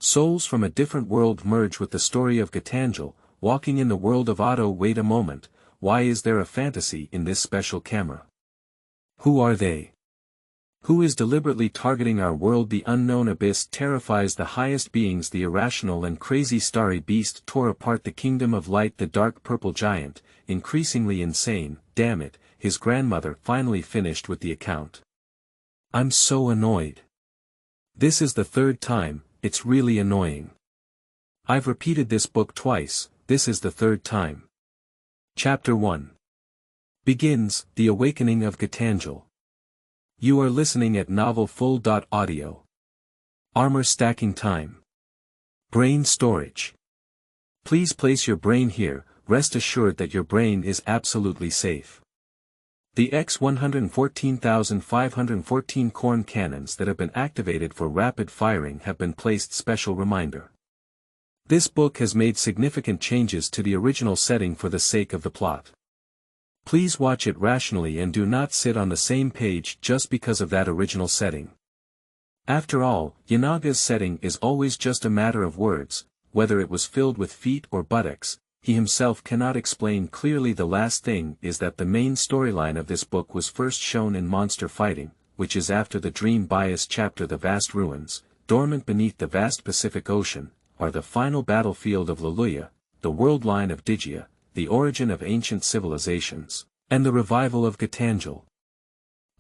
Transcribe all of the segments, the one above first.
Souls from a different world merge with the story of Gatangel, walking in the world of Otto. Wait a moment, why is there a fantasy in this special camera? Who are they? Who is deliberately targeting our world? The unknown abyss terrifies the highest beings. The irrational and crazy starry beast tore apart the kingdom of light. The dark purple giant, increasingly insane, damn it, his grandmother finally finished with the account. I'm so annoyed. This is the third time, it's really annoying. I've repeated this book twice, this is the third time. Chapter 1 begins, The Awakening of Gatangel. You are listening at Novel Full. Audio. Armor stacking time. Brain storage. Please place your brain here, rest assured that your brain is absolutely safe. The X-114,514 corn cannons that have been activated for rapid firing have been placed. Special reminder. This book has made significant changes to the original setting for the sake of the plot. Please watch it rationally and do not sit on the same page just because of that original setting. After all, Yanaga's setting is always just a matter of words, whether it was filled with feet or buttocks. He himself cannot explain clearly. The last thing is that the main storyline of this book was first shown in Monster Fighting, which is after the Dream Bias chapter. The vast ruins, dormant beneath the vast Pacific Ocean, are the final battlefield of Luluya, the world line of Digia, the origin of ancient civilizations, and the revival of Gatangel.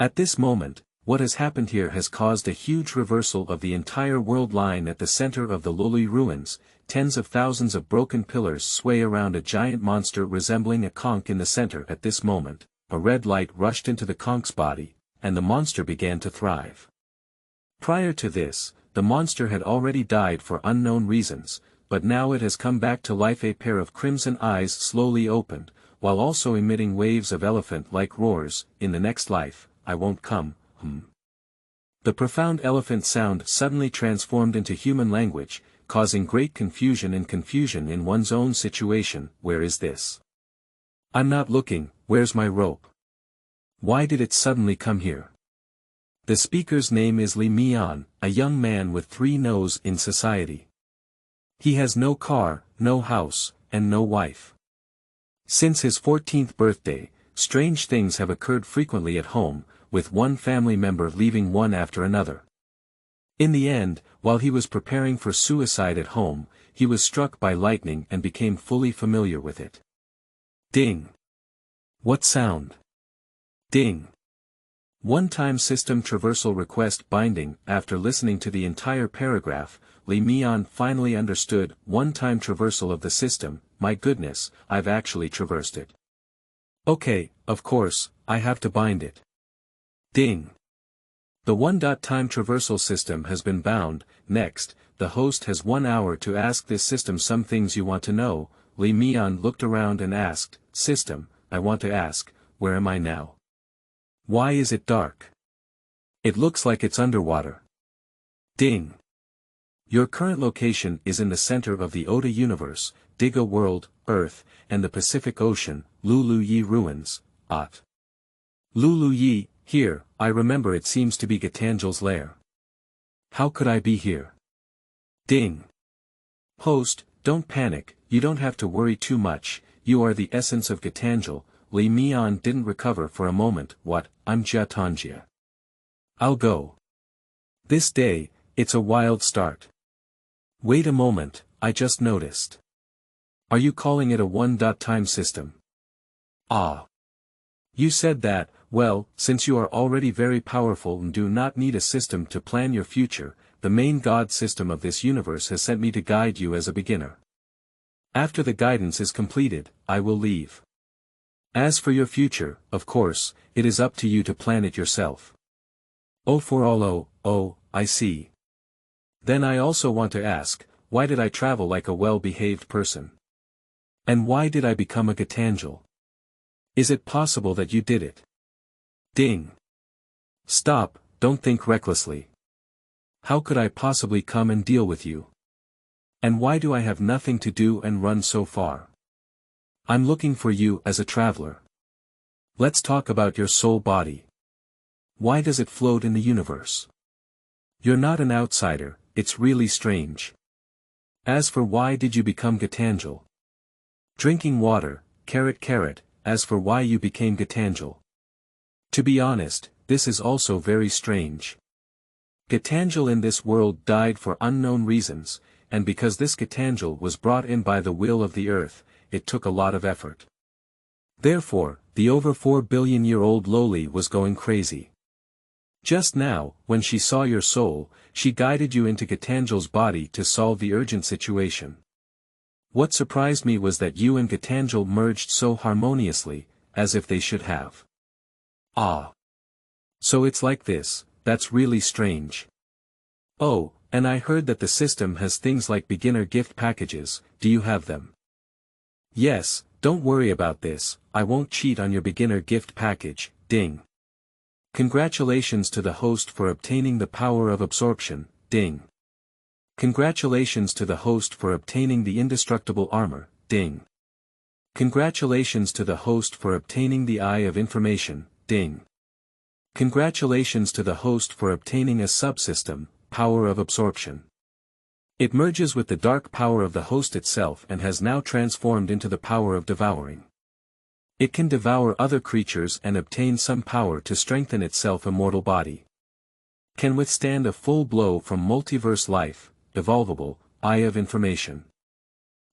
At this moment, what has happened here has caused a huge reversal of the entire world line. At the center of the Lului ruins, tens of thousands of broken pillars sway around a giant monster resembling a conch in the center. At this moment, a red light rushed into the conch's body, and the monster began to thrive. Prior to this, the monster had already died for unknown reasons, but now it has come back to life. A pair of crimson eyes slowly opened, while also emitting waves of elephant-like roars. In the next life, I won't come. The profound elephant sound suddenly transformed into human language, causing great confusion in one's own situation. Where is this? I'm not looking, where's my rope? Why did it suddenly come here? The speaker's name is Li Mian, a young man with 3 no's in society. He has no car, no house, and no wife. Since his 14th birthday, strange things have occurred frequently at home, with one family member leaving one after another. In the end, while he was preparing for suicide at home, he was struck by lightning and became fully familiar with it. Ding. What sound? Ding. One-time system traversal request binding. After listening to the entire paragraph, Li Mian finally understood. One-time traversal of the system. My goodness, I've actually traversed it. Okay, of course, I have to bind it. Ding. The one-time traversal system has been bound. Next, the host has 1 hour to ask this system some things you want to know. Li Mian looked around and asked, System, I want to ask, where am I now? Why is it dark? It looks like it's underwater. Ding. Your current location is in the center of the Otto universe, Diga world, Earth, and the Pacific Ocean, Luluyi ruins, Ot. Luluyi. Here, I remember it seems to be Gatangel's lair. How could I be here? Ding. Host, don't panic, you don't have to worry too much, you are the essence of Gatangel. Li Mian didn't recover for a moment. What, I'm Gatangel. I'll go. This day, it's a wild start. Wait a moment, I just noticed. Are you calling it a one-time system? Ah. You said that. Well, since you are already very powerful and do not need a system to plan your future, the main God system of this universe has sent me to guide you as a beginner. After the guidance is completed, I will leave. As for your future, of course, it is up to you to plan it yourself. Oh, I see. Then I also want to ask, why did I travel like a well-behaved person? And why did I become a Gatangel? Is it possible that you did it? Ding. Stop, don't think recklessly. How could I possibly come and deal with you? And why do I have nothing to do and run so far? I'm looking for you as a traveler. Let's talk about your soul body. Why does it float in the universe? You're not an outsider, it's really strange. As for why did you become Gatangel? Drinking water, carrot, as for why you became Gatangel. To be honest, this is also very strange. Gatangel in this world died for unknown reasons, and because this Gatangel was brought in by the will of the earth, it took a lot of effort. Therefore, the over 4 billion-year-old lowly was going crazy. Just now, when she saw your soul, she guided you into Gatangel's body to solve the urgent situation. What surprised me was that you and Gatangel merged so harmoniously, as if they should have. Ah. So it's like this, that's really strange. Oh, and I heard that the system has things like beginner gift packages, do you have them? Yes, don't worry about this, I won't cheat on your beginner gift package, ding. Congratulations to the host for obtaining the power of absorption, ding. Congratulations to the host for obtaining the indestructible armor, ding. Congratulations to the host for obtaining the Eye of Information, ding. Congratulations to the host for obtaining a subsystem, power of absorption. It merges with the dark power of the host itself and has now transformed into the power of devouring. It can devour other creatures and obtain some power to strengthen itself immortal body. Can withstand a full blow from multiverse life, evolvable, Eye of Information.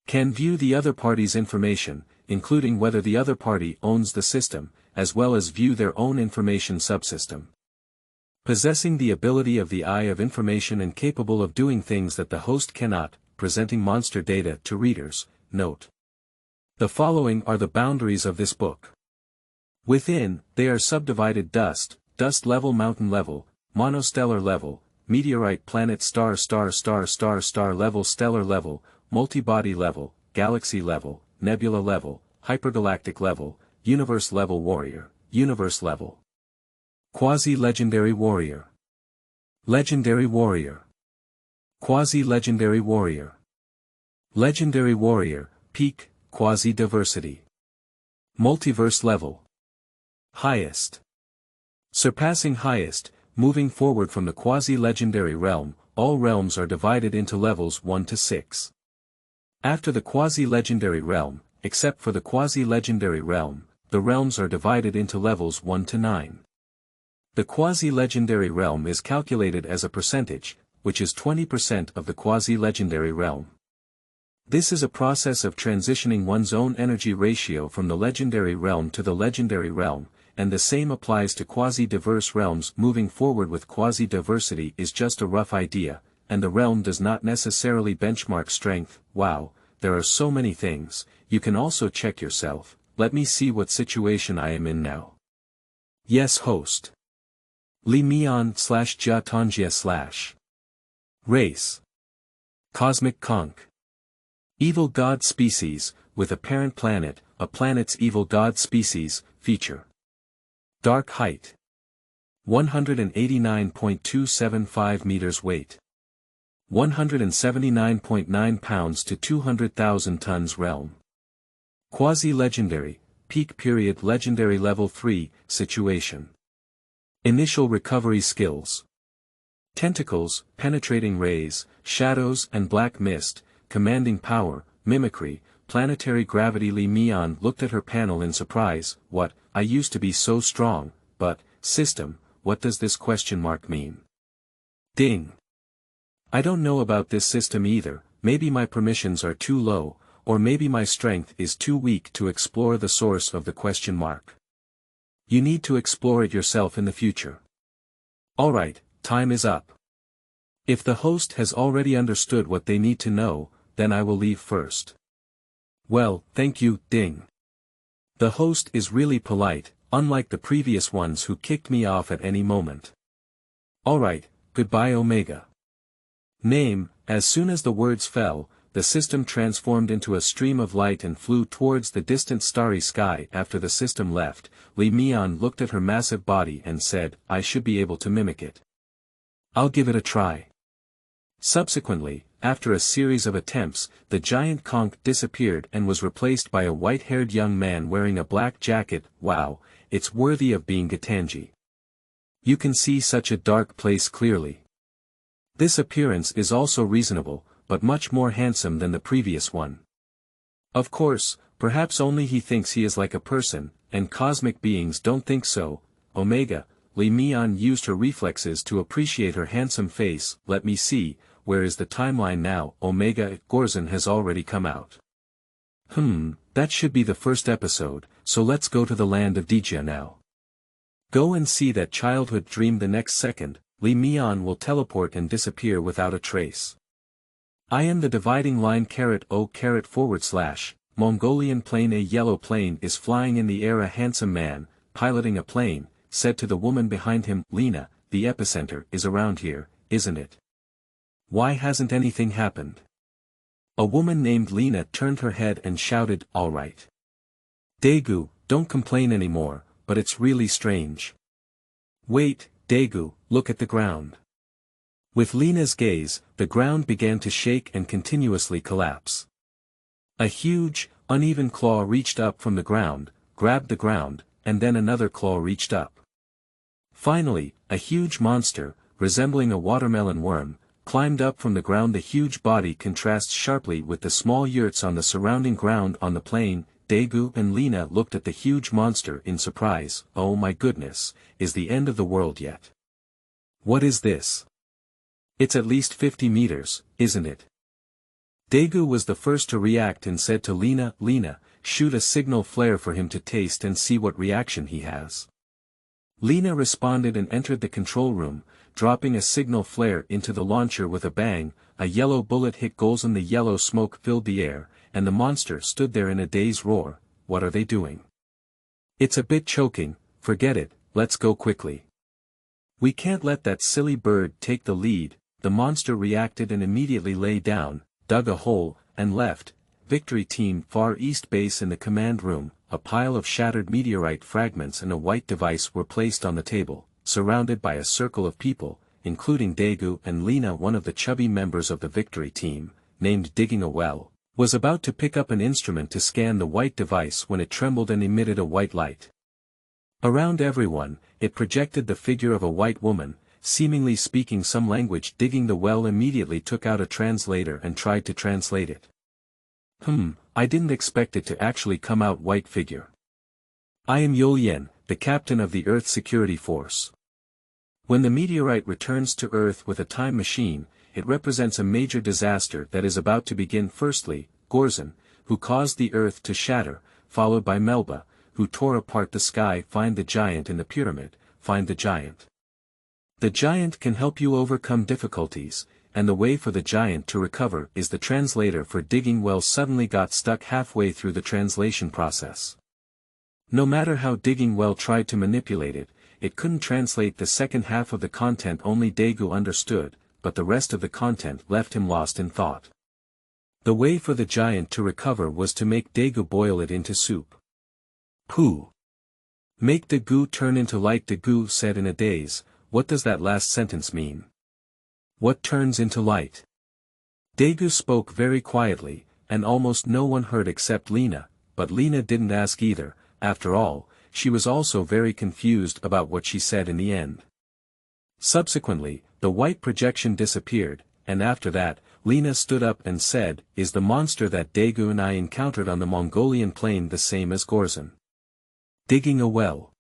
Can view the other party's information, including whether the other party owns the system, as well as view their own information subsystem. Possessing the ability of the Eye of Information and capable of doing things that the host cannot, presenting monster data to readers, note. The following are the boundaries of this book. Within, they are subdivided dust level, mountain level, monostellar level, meteorite planet star level, stellar level, multibody level, galaxy level, nebula level, hypergalactic level, universe level warrior, universe level. Quasi-legendary warrior. Legendary warrior. Quasi-legendary warrior. Legendary warrior, peak, quasi-diversity. Multiverse level. Highest. Surpassing highest, moving forward from the quasi-legendary realm, all realms are divided into levels 1 to 6. After the quasi-legendary realm, except for the quasi-legendary realm, the realms are divided into levels 1 to 9. The quasi-legendary realm is calculated as a percentage, which is 20% of the quasi-legendary realm. This is a process of transitioning one's own energy ratio from the legendary realm to the legendary realm, and the same applies to quasi-diverse realms. Moving forward with quasi-diversity is just a rough idea, and the realm does not necessarily benchmark strength. Wow, there are so many things. You can also check yourself. Let me see what situation I am in now. Yes, host. Li Mian / Gatangel / Race. Cosmic Conch. Evil God species, with a parent planet, a planet's evil God species, feature. Dark height. 189.275 meters weight. 179.9 pounds to 200,000 tons realm. Quasi-legendary, peak period legendary level 3, situation. Initial recovery skills. Tentacles, penetrating rays, shadows and black mist, commanding power, mimicry, planetary gravity. Li Mian looked at her panel in surprise. What, I used to be so strong, but, system, what does this question mark mean? Ding. I don't know about this system either, maybe my permissions are too low, or maybe my strength is too weak to explore the source of the question mark. You need to explore it yourself in the future. Alright, time is up. If the host has already understood what they need to know, then I will leave first. Well, thank you, ding. The host is really polite, unlike the previous ones who kicked me off at any moment. Alright, goodbye Omega. Name. As soon as the words fell, the system transformed into a stream of light and flew towards the distant starry sky. After the system left, Li Mian looked at her massive body and said, I should be able to mimic it. I'll give it a try. Subsequently, after a series of attempts, the giant conch disappeared and was replaced by a white-haired young man wearing a black jacket. Wow, it's worthy of being Gatangel. You can see such a dark place clearly. This appearance is also reasonable, but much more handsome than the previous one. Of course, perhaps only he thinks he is like a person, and cosmic beings don't think so. Omega, Li Mian used her reflexes to appreciate her handsome face. Let me see, where is the timeline now? Omega, Gorzon has already come out. That should be the first episode, so let's go to the land of Dijia now. Go and see that childhood dream the next second. Li Mian will teleport and disappear without a trace. I am the dividing line _O_/ Mongolian plane. A yellow plane is flying in the air. A handsome man, piloting a plane, said to the woman behind him, Lena, the epicenter is around here, isn't it? Why hasn't anything happened? A woman named Lena turned her head and shouted, all right. Daegu, don't complain anymore, but it's really strange. Wait, Daegu, look at the ground. With Lena's gaze, the ground began to shake and continuously collapse. A huge, uneven claw reached up from the ground, grabbed the ground, and then another claw reached up. Finally, a huge monster, resembling a watermelon worm, climbed up from the ground. The huge body contrasts sharply with the small yurts on the surrounding ground on the plain. Daegu and Lena looked at the huge monster in surprise. Oh my goodness, is the end of the world yet? What is this? It's at least 50 meters, isn't it? Daegu was the first to react and said to Lena, Lena, shoot a signal flare for him to taste and see what reaction he has. Lena responded and entered the control room, dropping a signal flare into the launcher with a bang. A yellow bullet hit Gorzon. The yellow smoke filled the air, and the monster stood there in a dazed roar. What are they doing? It's a bit choking, forget it, let's go quickly. We can't let that silly bird take the lead. The monster reacted and immediately lay down, dug a hole, and left. Victory Team Far East Base. In the command room, a pile of shattered meteorite fragments and a white device were placed on the table, surrounded by a circle of people, including Daegu and Lena. One of the chubby members of the Victory Team, named Digging a Well, was about to pick up an instrument to scan the white device when it trembled and emitted a white light. Around everyone, it projected the figure of a white woman, seemingly speaking some language. Digging the Well immediately took out a translator and tried to translate it. I didn't expect it to actually come out white figure. I am Yolien, the captain of the Earth Security Force. When the meteorite returns to Earth with a time machine, it represents a major disaster that is about to begin. Firstly, Gorzon, who caused the Earth to shatter, followed by Melba, who tore apart the sky. Find the giant in the pyramid, find the giant. The giant can help you overcome difficulties, and the way for the giant to recover is the translator for Digging Well suddenly got stuck halfway through the translation process. No matter how Digging Well tried to manipulate it, it couldn't translate the second half of the content. Only Daegu understood, but the rest of the content left him lost in thought. The way for the giant to recover was to make Daegu boil it into soup. Pooh! Make the goo turn into light. Daegu said in a daze. What does that last sentence mean? What turns into light? Daegu spoke very quietly, and almost no one heard except Lena, but Lena didn't ask either. After all, she was also very confused about what she said in the end. Subsequently, the white projection disappeared, and after that, Lena stood up and said, is the monster that Daegu and I encountered on the Mongolian plain the same as Gorzon? Digging a well.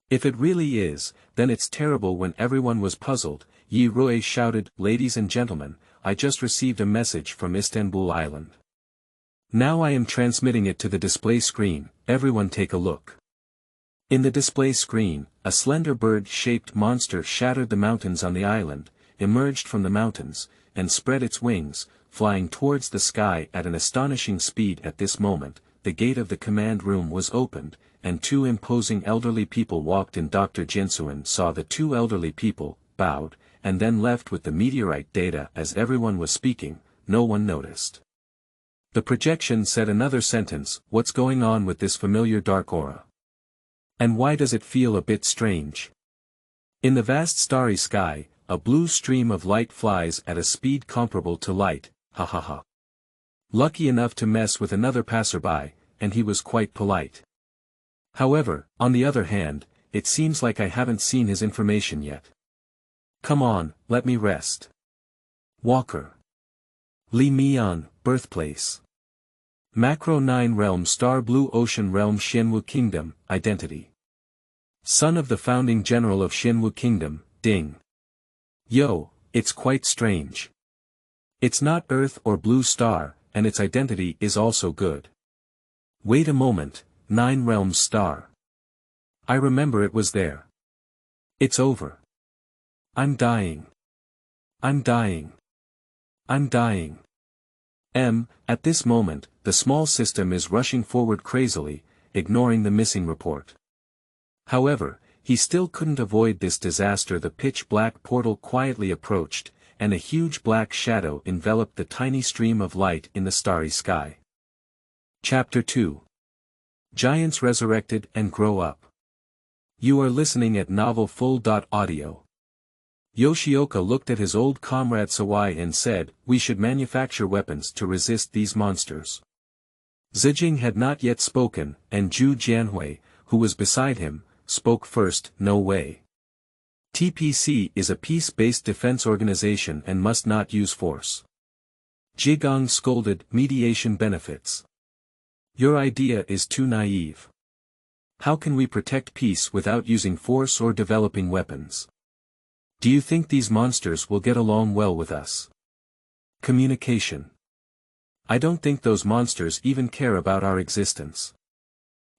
If it really is, then it's terrible. When everyone was puzzled, Yi Rui shouted, ladies and gentlemen, I just received a message from Istanbul Island. Now I am transmitting it to the display screen, everyone take a look. In the display screen, a slender bird-shaped monster shattered the mountains on the island, emerged from the mountains, and spread its wings, flying towards the sky at an astonishing speed. At this moment, the gate of the command room was opened, and two imposing elderly people walked in. Dr. Jinsuan saw the two elderly people, bowed, and then left with the meteorite data. As everyone was speaking, no one noticed. The projection said another sentence, what's going on with this familiar dark aura? And why does it feel a bit strange? In the vast starry sky, a blue stream of light flies at a speed comparable to light, ha ha ha. Lucky enough to mess with another passerby, and he was quite polite. However, on the other hand, it seems like I haven't seen his information yet. Come on, let me rest. Walker. Li Mian, birthplace. Macro 9 realm star blue ocean realm Xianwu kingdom, identity. Son of the founding general of Xianwu kingdom, Ding. Yo, it's quite strange. It's not Earth or blue star, and its identity is also good. Wait a moment, 9 realms star. I remember it was there. It's over. I'm dying. I'm dying. I'm dying. At this moment, the small system is rushing forward crazily, ignoring the missing report. However, he still couldn't avoid this disaster. The pitch-black portal quietly approached, and a huge black shadow enveloped the tiny stream of light in the starry sky. Chapter 2. Giants Resurrected and Grow Up. You are listening at novelfull.audio. Yoshioka looked at his old comrade Sawai and said, "We should manufacture weapons to resist these monsters." Zijing had not yet spoken, and Zhu Jianhui, who was beside him, spoke first. "No way. TPC is a peace-based defense organization and must not use force." Jigong scolded, "Mediation benefits. Your idea is too naive. How can we protect peace without using force or developing weapons? Do you think these monsters will get along well with us? Communication. I don't think those monsters even care about our existence.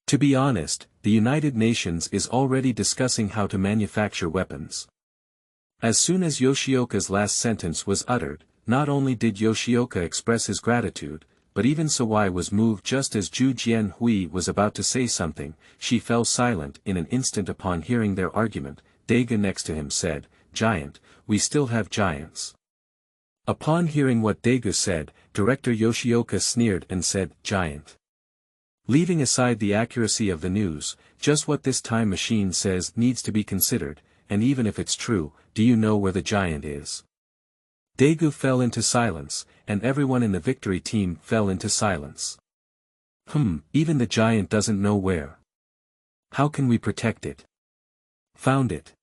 To be honest, the United Nations is already discussing how to manufacture weapons." As soon as Yoshioka's last sentence was uttered, not only did Yoshioka express his gratitude, but even Sawai was moved. Just as Zhu Jianhui was about to say something, she fell silent in an instant upon hearing their argument. Daga next to him said, "Giant, we still have giants." Upon hearing what Dagu said, Director Yoshioka sneered and said, "Giant. Leaving aside the accuracy of the news, just what this time machine says needs to be considered, and even if it's true, do you know where the giant is?" Daegu fell into silence, and everyone in the victory team fell into silence. Even the giant doesn't know where. How can we protect it? Found it.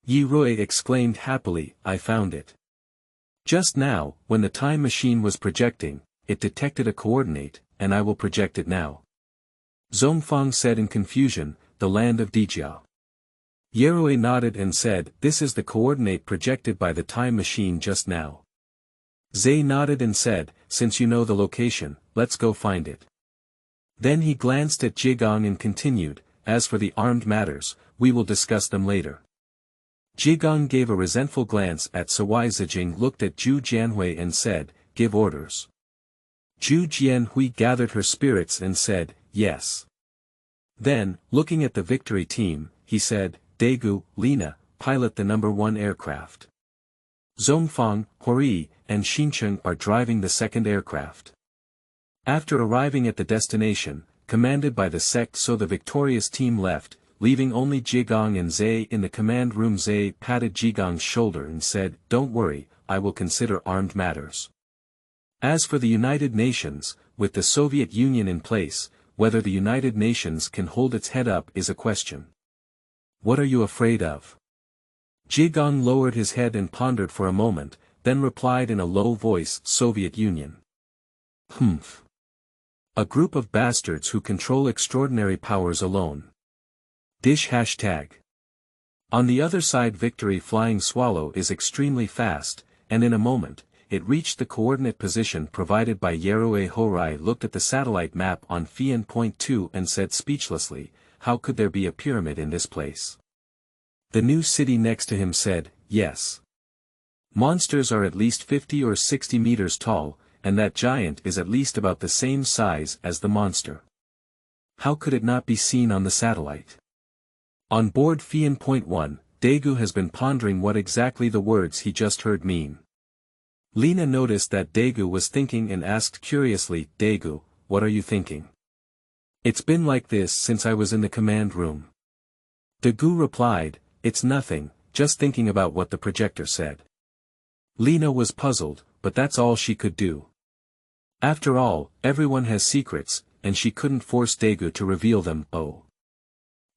Yi Rui exclaimed happily, "I found it. Just now, when the time machine was projecting, it detected a coordinate, and I will project it now." Zongfang said in confusion, "The land of Dijia." Yerui nodded and said, "This is the coordinate projected by the time machine just now." Zay nodded and said, "Since you know the location, let's go find it." Then he glanced at Jigong and continued, "As for the armed matters, we will discuss them later." Jigong gave a resentful glance at Sawai. Zijing looked at Zhu Jianhui and said, "Give orders." Zhu Jianhui gathered her spirits and said, "Yes." Then, looking at the victory team, he said, "Daegu, Lina, pilot the number 1 aircraft. Zongfang, Hori, and Xincheng are driving the second aircraft." After arriving at the destination, commanded by the sect, so the victorious team left, leaving only Jigong and Zay in the command room. Zay patted Jigong's shoulder and said, "Don't worry, I will consider armed matters. As for the United Nations, with the Soviet Union in place, whether the United Nations can hold its head up is a question. What are you afraid of?" Jigong lowered his head and pondered for a moment, then replied in a low voice, "Soviet Union. A group of bastards who control extraordinary powers alone. Dish hashtag. On the other side, victory flying swallow is extremely fast, and in a moment, it reached the coordinate position provided by Yerue. Horai looked at the satellite map on Fian.2 and said speechlessly, "How could there be a pyramid in this place?" The new city next to him said, "Yes. Monsters are at least 50 or 60 meters tall, and that giant is at least about the same size as the monster. How could it not be seen on the satellite?" On board Fian.1, Daegu has been pondering what exactly the words he just heard mean. Lina noticed that Daegu was thinking and asked curiously, "Daegu, what are you thinking?" "It's been like this since I was in the command room." Daegu replied, "It's nothing, just thinking about what the projector said." Lina was puzzled, but that's all she could do. After all, everyone has secrets, and she couldn't force Daegu to reveal them.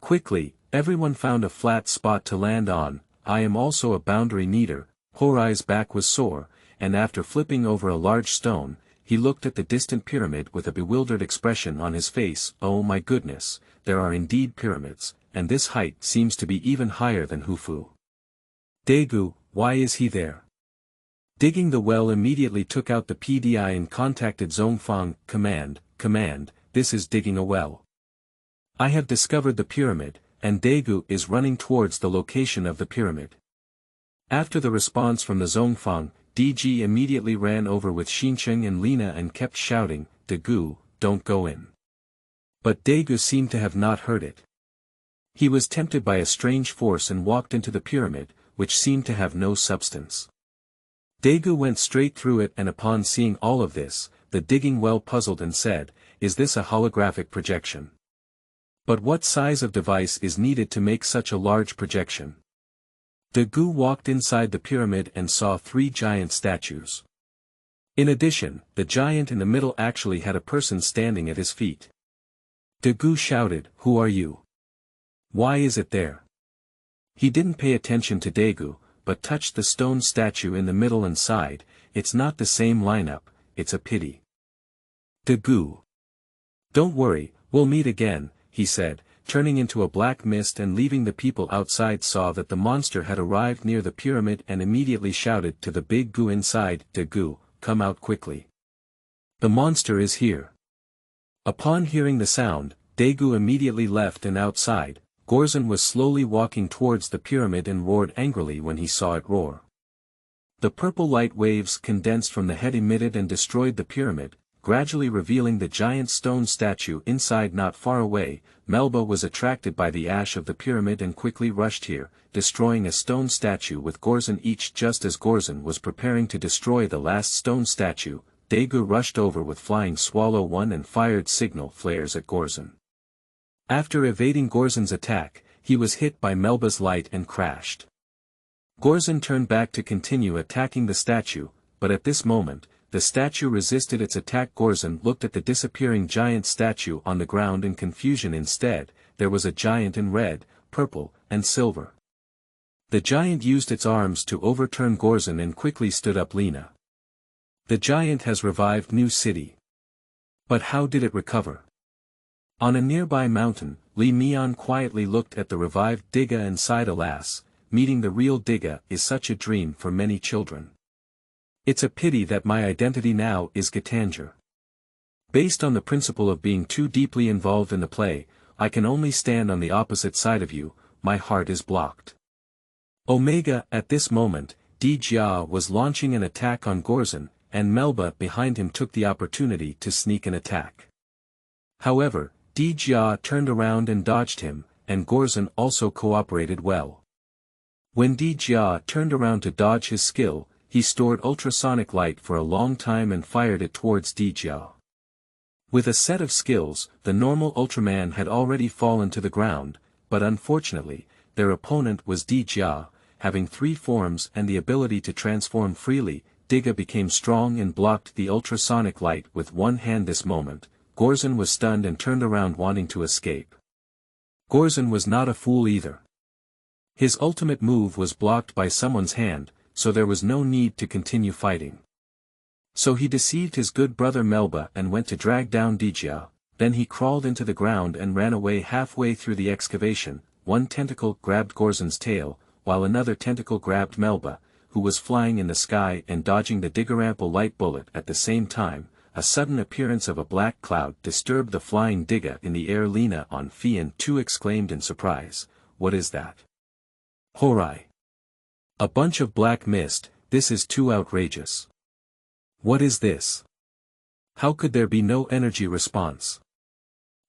Quickly, everyone found a flat spot to land on. "I am also a boundary needer." Horai's back was sore, and after flipping over a large stone, he looked at the distant pyramid with a bewildered expression on his face. Oh my goodness, there are indeed pyramids, and this height seems to be even higher than Hufu. Daegu, why is he there? Digging the well immediately took out the PDI and contacted Zhongfang. Command, this is digging a well. I have discovered the pyramid, and Daegu is running towards the location of the pyramid. After the response from the Zhongfang, DG immediately ran over with Xincheng and Lina and kept shouting, Daegu, don't go in. But Daegu seemed to have not heard it. He was tempted by a strange force and walked into the pyramid, which seemed to have no substance. Daegu went straight through it, and upon seeing all of this, the digging well puzzled and said, is this a holographic projection? But what size of device is needed to make such a large projection? Daegu walked inside the pyramid and saw 3 giant statues. In addition, the giant in the middle actually had a person standing at his feet. Daegu shouted, who are you? Why is it there? He didn't pay attention to Daegu, but touched the stone statue in the middle and sighed, it's not the same lineup, it's a pity. Daegu. Don't worry, we'll meet again, he said, turning into a black mist, and leaving the people outside saw that the monster had arrived near the pyramid and immediately shouted to the big goo inside, Daegu, come out quickly. The monster is here. Upon hearing the sound, Daegu immediately left, and outside, Gorzon was slowly walking towards the pyramid and roared angrily when he saw it roar. The purple light waves condensed from the head emitted and destroyed the pyramid, gradually revealing the giant stone statue inside. Not far away, Melba was attracted by the ash of the pyramid and quickly rushed here, destroying a stone statue with Gorzon each. Just as Gorzon was preparing to destroy the last stone statue, Daegu rushed over with Flying Swallow 1 and fired signal flares at Gorzon. After evading Gorzon's attack, he was hit by Melba's light and crashed. Gorzon turned back to continue attacking the statue, but at this moment, the statue resisted its attack. Gorzon looked at the disappearing giant statue on the ground in confusion. Instead, there was a giant in red, purple, and silver. The giant used its arms to overturn Gorzon and quickly stood up. Lina. The giant has revived New City. But how did it recover? On a nearby mountain, Li Mian quietly looked at the revived Digga and sighed, alas, meeting the real Digga is such a dream for many children. It's a pity that my identity now is Gatangel. Based on the principle of being too deeply involved in the play, I can only stand on the opposite side of you, my heart is blocked. Omega. At this moment, Di Jia was launching an attack on Gorzon, and Melba behind him took the opportunity to sneak an attack. However, Di Jia turned around and dodged him, and Gorzon also cooperated well. When Di Jia turned around to dodge his skill, he stored ultrasonic light for a long time and fired it towards Di Jia. With a set of skills, the normal Ultraman had already fallen to the ground, but unfortunately, their opponent was Di Jia, having 3 forms and the ability to transform freely. Digga became strong and blocked the ultrasonic light with one hand. This moment, Gorzon was stunned and turned around wanting to escape. Gorzon was not a fool either. His ultimate move was blocked by someone's hand, so there was no need to continue fighting. So he deceived his good brother Melba and went to drag down Di Jia. Then he crawled into the ground and ran away. Halfway through the excavation, one tentacle grabbed Gorzon's tail, while another tentacle grabbed Melba, who was flying in the sky and dodging the Diggerample light bullet at the same time. A sudden appearance of a black cloud disturbed the flying Digga in the air. Lina on Fian 2 exclaimed in surprise, what is that? Horai! A bunch of black mist, this is too outrageous. What is this? How could there be no energy response?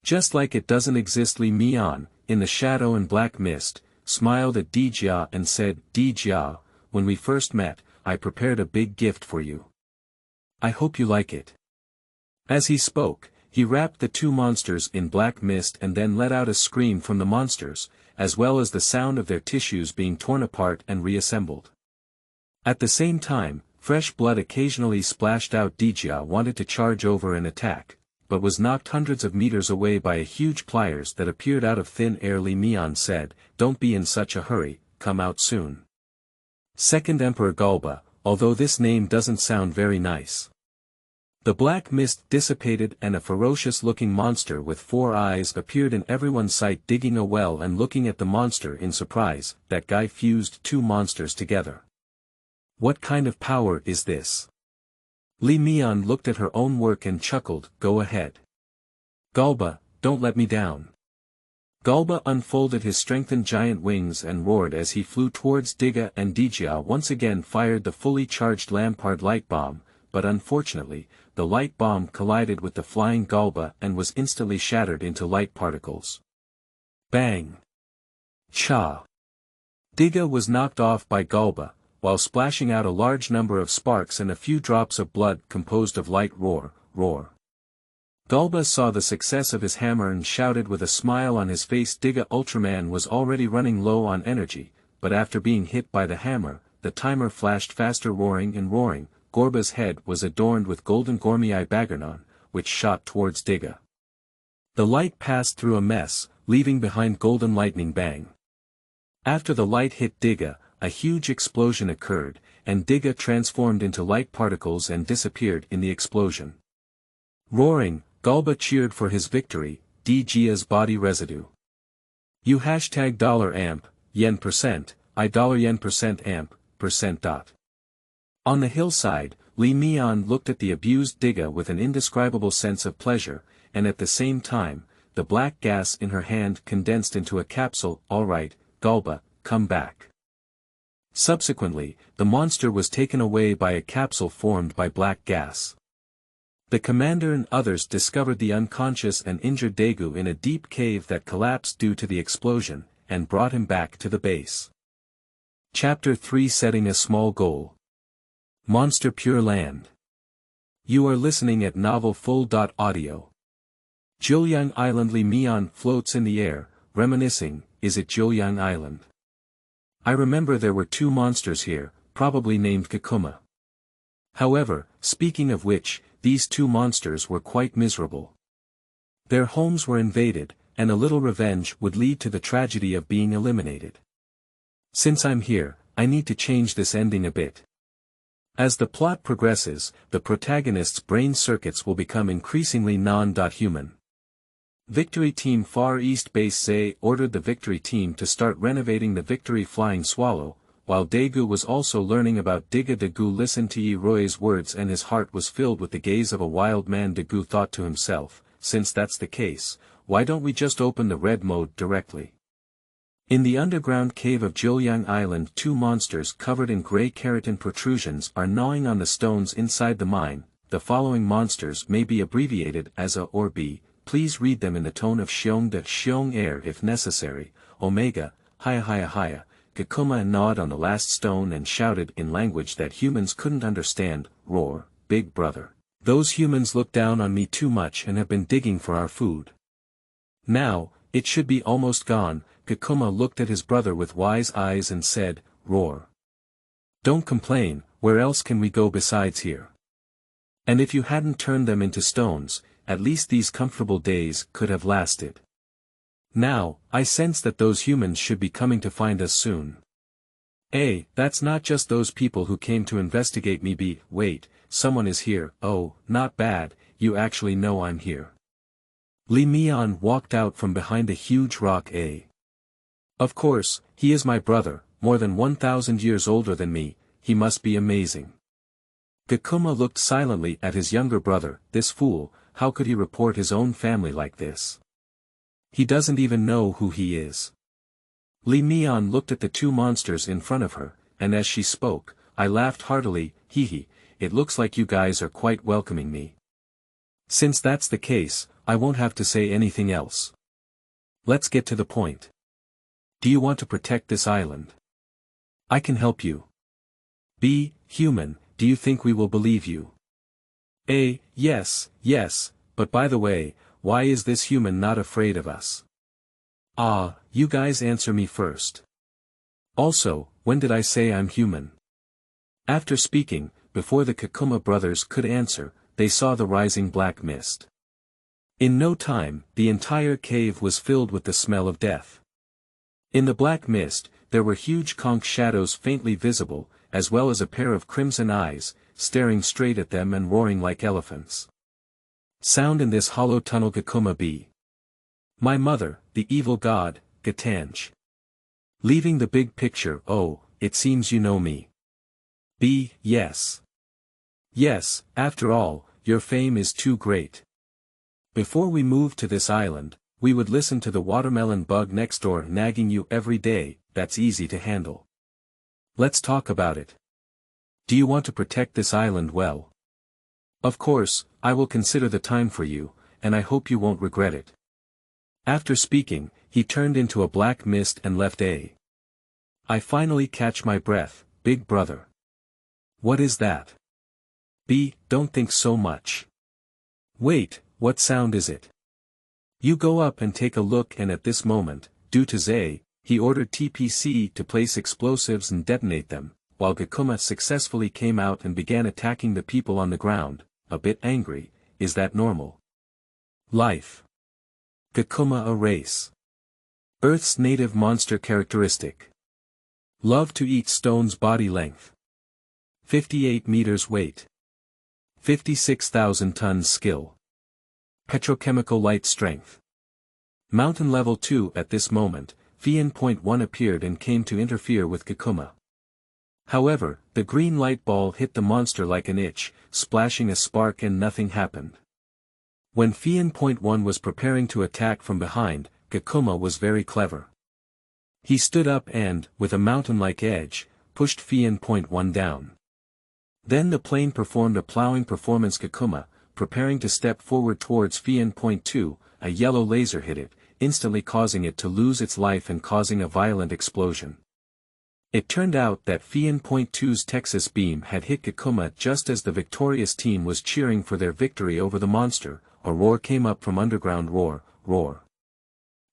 Just like it doesn't exist. Li Mian, in the shadow and black mist, smiled at Di Jia and said, Di Jia, when we first met, I prepared a big gift for you. I hope you like it. As he spoke, he wrapped the 2 monsters in black mist and then let out a scream from the monsters, as well as the sound of their tissues being torn apart and reassembled. At the same time, fresh blood occasionally splashed out. Di Jia wanted to charge over and attack, but was knocked hundreds of meters away by a huge pliers that appeared out of thin air. Li Mian said, don't be in such a hurry, come out soon. Second Emperor Galba, although this name doesn't sound very nice. The black mist dissipated and a ferocious-looking monster with 4 eyes appeared in everyone's sight, digging a well and looking at the monster in surprise. That guy fused 2 monsters together. What kind of power is this? Li Mian looked at her own work and chuckled. Go ahead. Galba, don't let me down. Galba unfolded his strengthened giant wings and roared as he flew towards Diga, and Dijia once again fired the fully charged Lampard light bomb, but unfortunately, the light bomb collided with the flying Galba and was instantly shattered into light particles. Bang! Cha! Diga was knocked off by Galba, while splashing out a large number of sparks and a few drops of blood composed of light. Roar, roar. Galba saw the success of his hammer and shouted with a smile on his face. Diga Ultraman was already running low on energy, but after being hit by the hammer, the timer flashed faster, roaring and roaring. Gorba's head was adorned with golden Gormii Baggernon, which shot towards Diga. The light passed through a mess, leaving behind golden lightning. Bang. After the light hit Diga, a huge explosion occurred, and Diga transformed into light particles and disappeared in the explosion. Roaring, Galba cheered for his victory. Digia's body residue. You $amp, yen percent, $yen percent amp, percent dot. On the hillside, Li Mian looked at the abused Diga with an indescribable sense of pleasure, and at the same time, the black gas in her hand condensed into a capsule. All right, Galba, come back. Subsequently, the monster was taken away by a capsule formed by black gas. The commander and others discovered the unconscious and injured Daegu in a deep cave that collapsed due to the explosion, and brought him back to the base. Chapter 3, Setting a Small Goal. Monster Pure Land. You are listening at Novel Full. Audio. Jiuyang Island. Li Mian floats in the air, reminiscing. Is it Jiuyang Island? I remember there were 2 monsters here, probably named Kakuma. However, speaking of which, these 2 monsters were quite miserable. Their homes were invaded, and a little revenge would lead to the tragedy of being eliminated. Since I'm here, I need to change this ending a bit. As the plot progresses, the protagonist's brain circuits will become increasingly non-human. Victory Team Far East Base Zay ordered the Victory Team to start renovating the Victory Flying Swallow, while Daegu was also learning about Diga. Daegu listened to Yi Roi's words and his heart was filled with the gaze of a wild man. Daegu thought to himself, since that's the case, why don't we just open the red mode directly? In the underground cave of Jiuyang Island, 2 monsters covered in gray keratin protrusions are gnawing on the stones inside the mine. The following monsters may be abbreviated as A or B, please read them in the tone of Xiong de Xiong air if necessary. Omega, Haya Haya Haya. Kakuma gnawed on the last stone and shouted in language that humans couldn't understand. Roar, Big Brother. Those humans look down on me too much and have been digging for our food. Now, it should be almost gone. Kakuma looked at his brother with wise eyes and said, Roar. Don't complain, where else can we go besides here? And if you hadn't turned them into stones, at least these comfortable days could have lasted. Now, I sense that those humans should be coming to find us soon. A, that's not just those people who came to investigate me. B, wait, someone is here. Oh, not bad, you actually know I'm here. Li Mian walked out from behind a huge rock. A. Of course, he is my brother, more than 1,000 years older than me, he must be amazing. Kakuma looked silently at his younger brother. This fool, how could he report his own family like this? He doesn't even know who he is. Li Mian looked at the 2 monsters in front of her, and as she spoke, I laughed heartily. Hee hee, it looks like you guys are quite welcoming me. Since that's the case, I won't have to say anything else. Let's get to the point. Do you want to protect this island? I can help you. B, human, do you think we will believe you? A, yes, but by the way, why is this human not afraid of us? Ah, you guys answer me first. Also, when did I say I'm human? After speaking, before the Kakuma brothers could answer, they saw the rising black mist. In no time, the entire cave was filled with the smell of death. In the black mist, there were huge conch shadows faintly visible, as well as a pair of crimson eyes, staring straight at them and roaring like elephants. Sound in this hollow tunnel Gakuma be. My mother, the evil god, Gatangel. Leaving the big picture, oh, it seems you know me. B. Yes. Yes, after all, your fame is too great. Before we moved to this island, we would listen to the watermelon bug next door nagging you every day. That's easy to handle. Let's talk about it. Do you want to protect this island well? Of course, I will consider the time for you, and I hope you won't regret it. After speaking, he turned into a black mist and left. I finally catch my breath, big brother. What is that? B. Don't think so much. Wait, what sound is it? You go up and take a look, and at this moment, due to Zay, he ordered TPC to place explosives and detonate them, while Gakuma successfully came out and began attacking the people on the ground, a bit angry. Is that normal? Life. Gakuma a race. Earth's native monster characteristic. Love to eat stones. Body length 58 meters. Weight 56,000 tons. Skill. Petrochemical light strength. Mountain level 2. At this moment, EP1-10 appeared and came to interfere with Gakuma. However, the green light ball hit the monster like an itch, splashing a spark, and nothing happened. When EP1-10 was preparing to attack from behind, Gakuma was very clever. He stood up and, with a mountain-like edge, pushed EP1-10 down. Then the plane performed a plowing performance. Gakuma, preparing to step forward towards EP1-2, a yellow laser hit it, instantly causing it to lose its life and causing a violent explosion. It turned out that EP1-2's Texas beam had hit Gakuma just as the victorious team was cheering for their victory over the monster. A roar came up from underground. Roar, roar.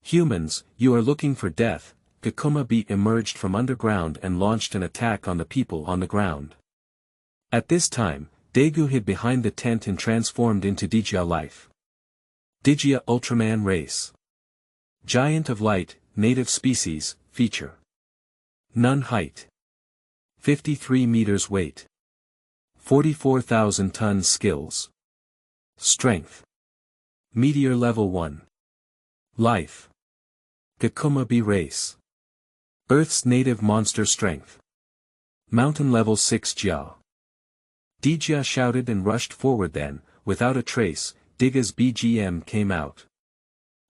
Humans, you are looking for death. Gakuma B emerged from underground and launched an attack on the people on the ground. At this time, Daegu hid behind the tent and transformed into Digia Life. Digia Ultraman race. Giant of light, native species, feature. None height. 53 meters. Weight 44,000 tons. Skills. Strength. Meteor level 1. Life. Gakuma B race. Earth's native monster strength. Mountain level 6. Jia. Dijia shouted and rushed forward. Then, without a trace, Diga's BGM came out.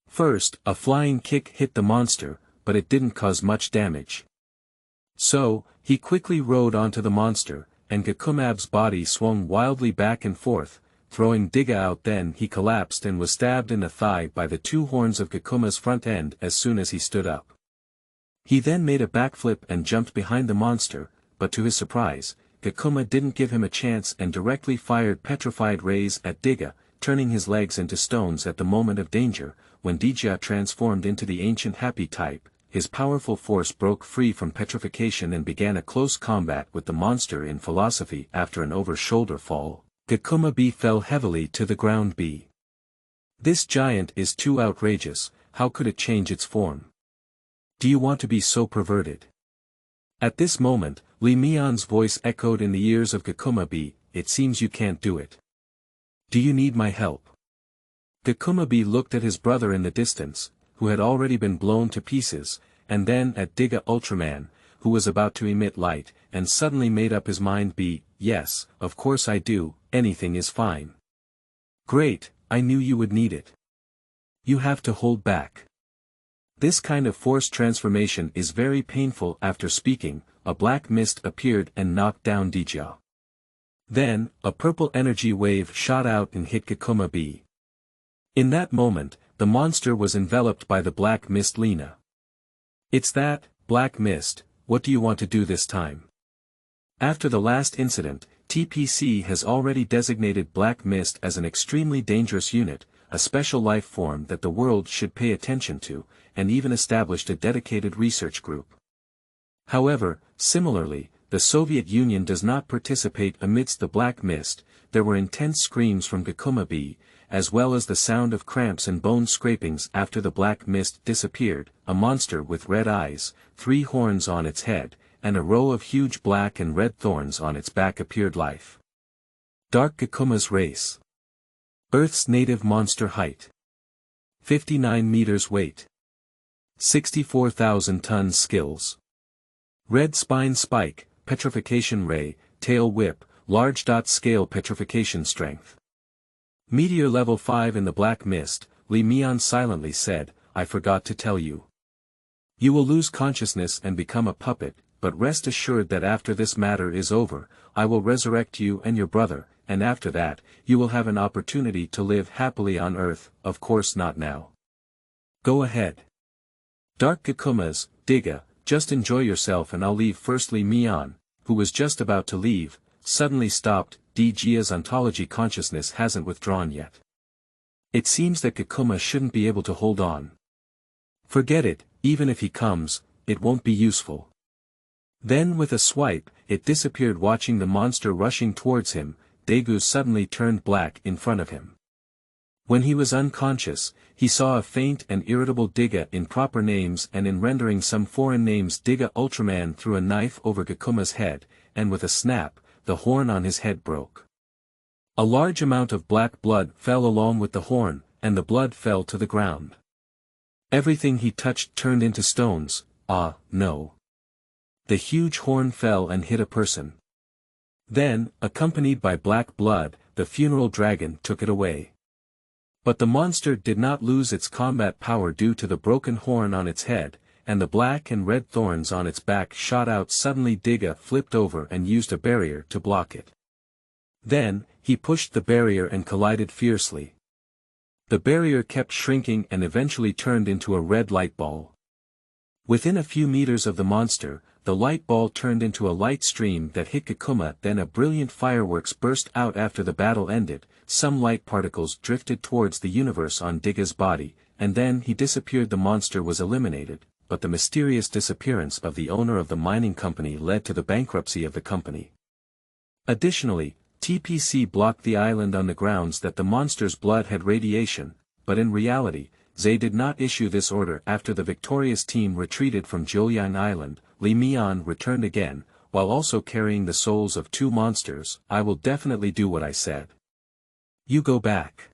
First, a flying kick hit the monster, but it didn't cause much damage. So, he quickly rode onto the monster, and Gakumab's body swung wildly back and forth, throwing Diga out. Then he collapsed and was stabbed in the thigh by the two horns of Gakuma's front end as soon as he stood up. He then made a backflip and jumped behind the monster, but to his surprise, Gakuma didn't give him a chance and directly fired petrified rays at Diga, turning his legs into stones at the moment of danger. When Dijia transformed into the ancient happy type, his powerful force broke free from petrification and began a close combat with the monster. In philosophy, after an over-shoulder fall, Gakuma B fell heavily to the ground. B. This giant is too outrageous. How could it change its form? Do you want to be so perverted? At this moment, Li Mian's voice echoed in the ears of Gakuma B. It seems you can't do it. Do you need my help? Gakuma B looked at his brother in the distance, who had already been blown to pieces, and then at Diga Ultraman, who was about to emit light, and suddenly made up his mind. B. Yes, of course I do, anything is fine. Great, I knew you would need it. You have to hold back. This kind of forced transformation is very painful. After speaking, a black mist appeared and knocked down Dijia. Then, a purple energy wave shot out and hit Gakuma B. In that moment, the monster was enveloped by the black mist. Lena. It's that, black mist, what do you want to do this time? After the last incident, TPC has already designated black mist as an extremely dangerous unit, a special life form that the world should pay attention to, and even established a dedicated research group. However, similarly, the Soviet Union does not participate. Amidst the black mist, there were intense screams from Gakuma B, as well as the sound of cramps and bone scrapings. After the black mist disappeared, a monster with red eyes, 3 horns on its head, and a row of huge black and red thorns on its back appeared life. Dark Gakuma's race. Earth's native monster height. 59 meters weight. 64,000 tons skills. Red spine spike, petrification ray, tail whip, large dot scale petrification strength. Meteor level 5 in the black mist, Li Mian silently said, I forgot to tell you. You will lose consciousness and become a puppet, but rest assured that after this matter is over, I will resurrect you and your brother, and after that, you will have an opportunity to live happily on Earth, of course not now. Go ahead. Dark Gakumas, Digga, just enjoy yourself and I'll leave. First Li Mian, who was just about to leave, suddenly stopped. Jia's ontology consciousness hasn't withdrawn yet. It seems that Gakuma shouldn't be able to hold on. Forget it, even if he comes, it won't be useful. Then with a swipe, it disappeared. Watching the monster rushing towards him, Daegu suddenly turned black in front of him. When he was unconscious, he saw a faint and irritable Digga in proper names and in rendering some foreign names. Digga Ultraman threw a knife over Gakuma's head, and with a snap, the horn on his head broke. A large amount of black blood fell along with the horn, and the blood fell to the ground. Everything he touched turned into stones. Ah, no. The huge horn fell and hit a person. Then, accompanied by black blood, the funeral dragon took it away. But the monster did not lose its combat power due to the broken horn on its head, and the black and red thorns on its back shot out. Suddenly Digga flipped over and used a barrier to block it. Then, he pushed the barrier and collided fiercely. The barrier kept shrinking and eventually turned into a red light ball. Within a few meters of the monster, the light ball turned into a light stream that hit Gakuma. Then a brilliant fireworks burst out. After the battle ended, some light particles drifted towards the universe on Digga's body, and then he disappeared. The monster was eliminated, but the mysterious disappearance of the owner of the mining company led to the bankruptcy of the company. Additionally, TPC blocked the island on the grounds that the monster's blood had radiation, but in reality, Zay did not issue this order. After the victorious team retreated from Jiuliang Island, Li Mian returned again, while also carrying the souls of 2 monsters. I will definitely do what I said. You go back.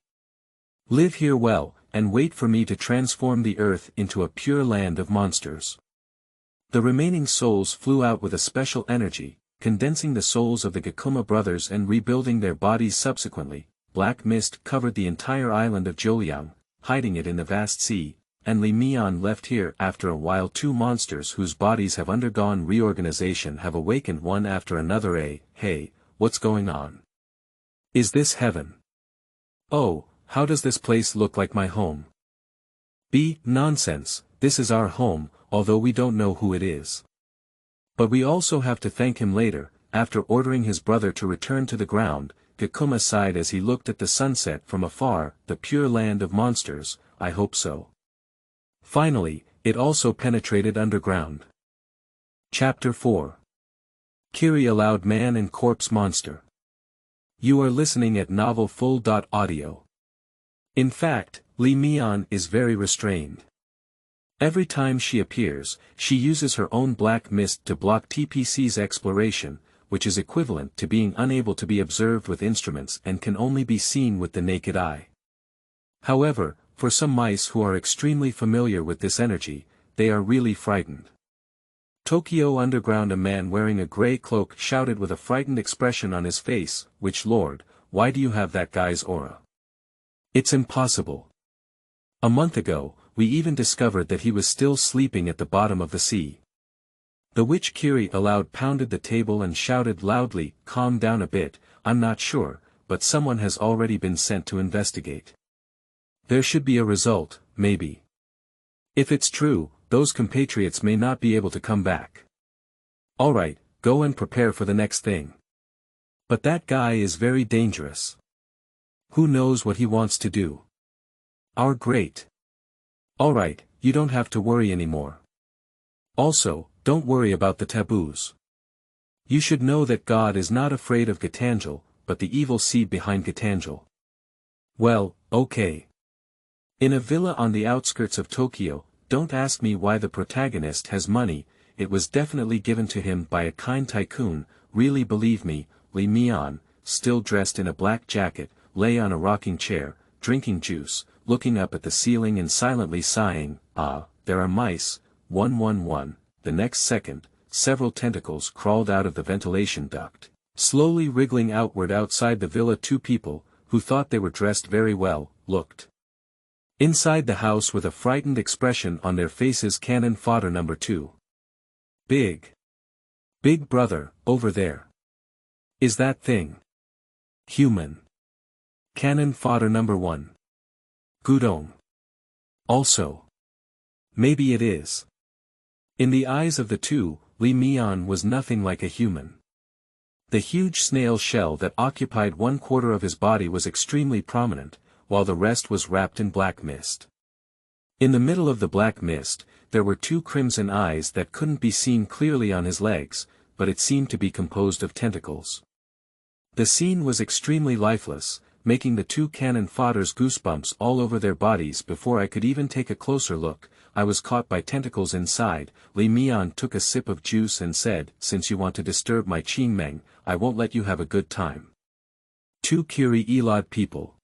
Live here well, and wait for me to transform the earth into a pure land of monsters. The remaining souls flew out with a special energy, condensing the souls of the Gakuma brothers and rebuilding their bodies subsequently. Black mist covered the entire island of Jiuliang, hiding it in the vast sea, and Li Mian left here. After a while 2 monsters whose bodies have undergone reorganization have awakened one after another. Hey, what's going on? Is this heaven? Oh, how does this place look like my home? Nonsense, this is our home, although we don't know who it is. But we also have to thank him later. After ordering his brother to return to the ground, Gakuma sighed as he looked at the sunset from afar. The pure land of monsters, I hope so. Finally, it also penetrated underground. Chapter 4. Kiri Aloud Man and Corpse Monster. You are listening at novelfull.audio. In fact, Li Mian is very restrained. Every time she appears, she uses her own black mist to block TPC's exploration, which is equivalent to being unable to be observed with instruments and can only be seen with the naked eye. However, for some mice who are extremely familiar with this energy, they are really frightened. Tokyo Underground. A man wearing a gray cloak shouted with a frightened expression on his face, "Witch Lord, why do you have that guy's aura? It's impossible. A month ago, we even discovered that he was still sleeping at the bottom of the sea." The witch Kiri Aloud pounded the table and shouted loudly, "Calm down a bit, I'm not sure, but someone has already been sent to investigate. There should be a result, maybe. If it's true, those compatriots may not be able to come back. Alright, go and prepare for the next thing. But that guy is very dangerous. Who knows what he wants to do? Our great. Alright, you don't have to worry anymore. Also, don't worry about the taboos. You should know that God is not afraid of Gatangel, but the evil seed behind Gatangel. Well, okay. In a villa on the outskirts of Tokyo, don't ask me why the protagonist has money, it was definitely given to him by a kind tycoon. Really, believe me, Li Mian, still dressed in a black jacket, lay on a rocking chair, drinking juice, looking up at the ceiling and silently sighing. Ah, there are mice, 111. The next second, several tentacles crawled out of the ventilation duct, slowly wriggling outward outside the villa. Two people, who thought they were dressed very well, looked inside the house with a frightened expression on their faces. Cannon fodder number 2. Big brother, over there. Is that thing human? Cannon fodder number 1. Gudong. Also. Maybe it is. In the eyes of the two, Li Mian was nothing like a human. The huge snail shell that occupied 1/4 of his body was extremely prominent, while the rest was wrapped in black mist. In the middle of the black mist, there were 2 crimson eyes that couldn't be seen clearly on his legs, but it seemed to be composed of tentacles. The scene was extremely lifeless, making the 2 cannon fodders goosebumps all over their bodies. Before I could even take a closer look, I was caught by tentacles inside. Li Mian took a sip of juice and said, "Since you want to disturb my Qing Meng, I won't let you have a good time." 2 Kiri Aloud people.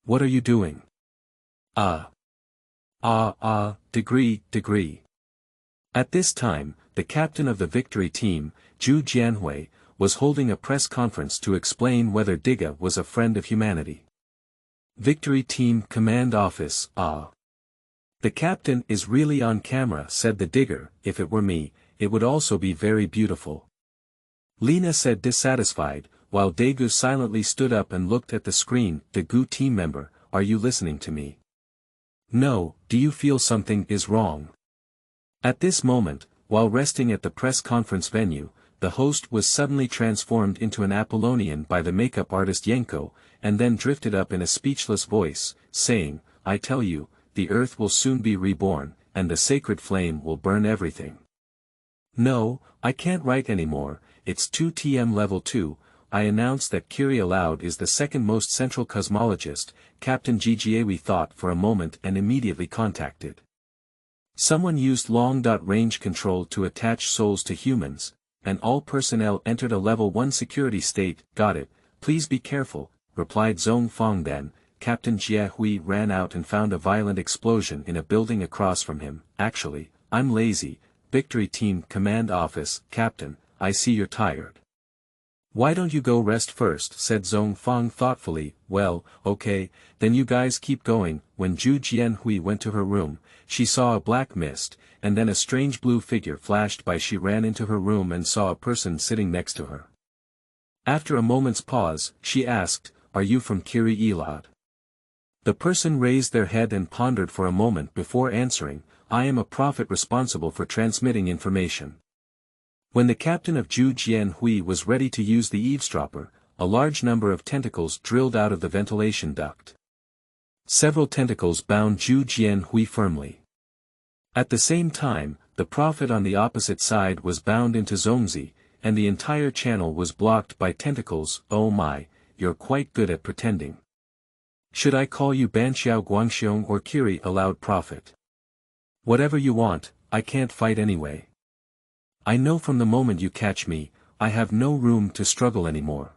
What are you doing? Degree. At this time, the captain of the victory team, Zhu Jianhui, was holding a press conference to explain whether Diga was a friend of humanity. Victory team command office. The captain is really on camera, said the digger. If it were me, it would also be very beautiful. Lena said, dissatisfied, while Daegu silently stood up and looked at the screen. Daegu team member, are you listening to me? No, do you feel something is wrong? At this moment, while resting at the press conference venue, the host was suddenly transformed into an Apollonian by the makeup artist Yenko, and then drifted up in a speechless voice, saying, I tell you, the earth will soon be reborn, and the sacred flame will burn everything. No, I can't write anymore, it's 2TM level 2, I announce that Kiri Aloud is the second most central cosmologist. Captain Ggwe thought for a moment and immediately contacted. Someone used long-range control to attach souls to humans, and all personnel entered a level 1 security state. Got it, please be careful, replied Zhong Fong. Then, Captain Jia Hui ran out and found a violent explosion in a building across from him. Actually, I'm lazy. Victory team command office. Captain, I see you're tired. Why don't you go rest first, said Zhong Fong thoughtfully. Well, okay, then you guys keep going. When Zhu Jianhui went to her room, she saw a black mist, and then a strange blue figure flashed by. She ran into her room and saw a person sitting next to her. After a moment's pause, she asked, Are you from Kiri Aloud? The person raised their head and pondered for a moment before answering, I am a prophet responsible for transmitting information. When the captain of Zhu Jianhui was ready to use the eavesdropper, a large number of tentacles drilled out of the ventilation duct. Several tentacles bound Zhu Jianhui firmly. At the same time, the prophet on the opposite side was bound into Zongzi, and the entire channel was blocked by tentacles. Oh my, you're quite good at pretending. Should I call you Banxiao Guangxiong or Kiri Aloud prophet? Whatever you want, I can't fight anyway. I know from the moment you catch me, I have no room to struggle anymore.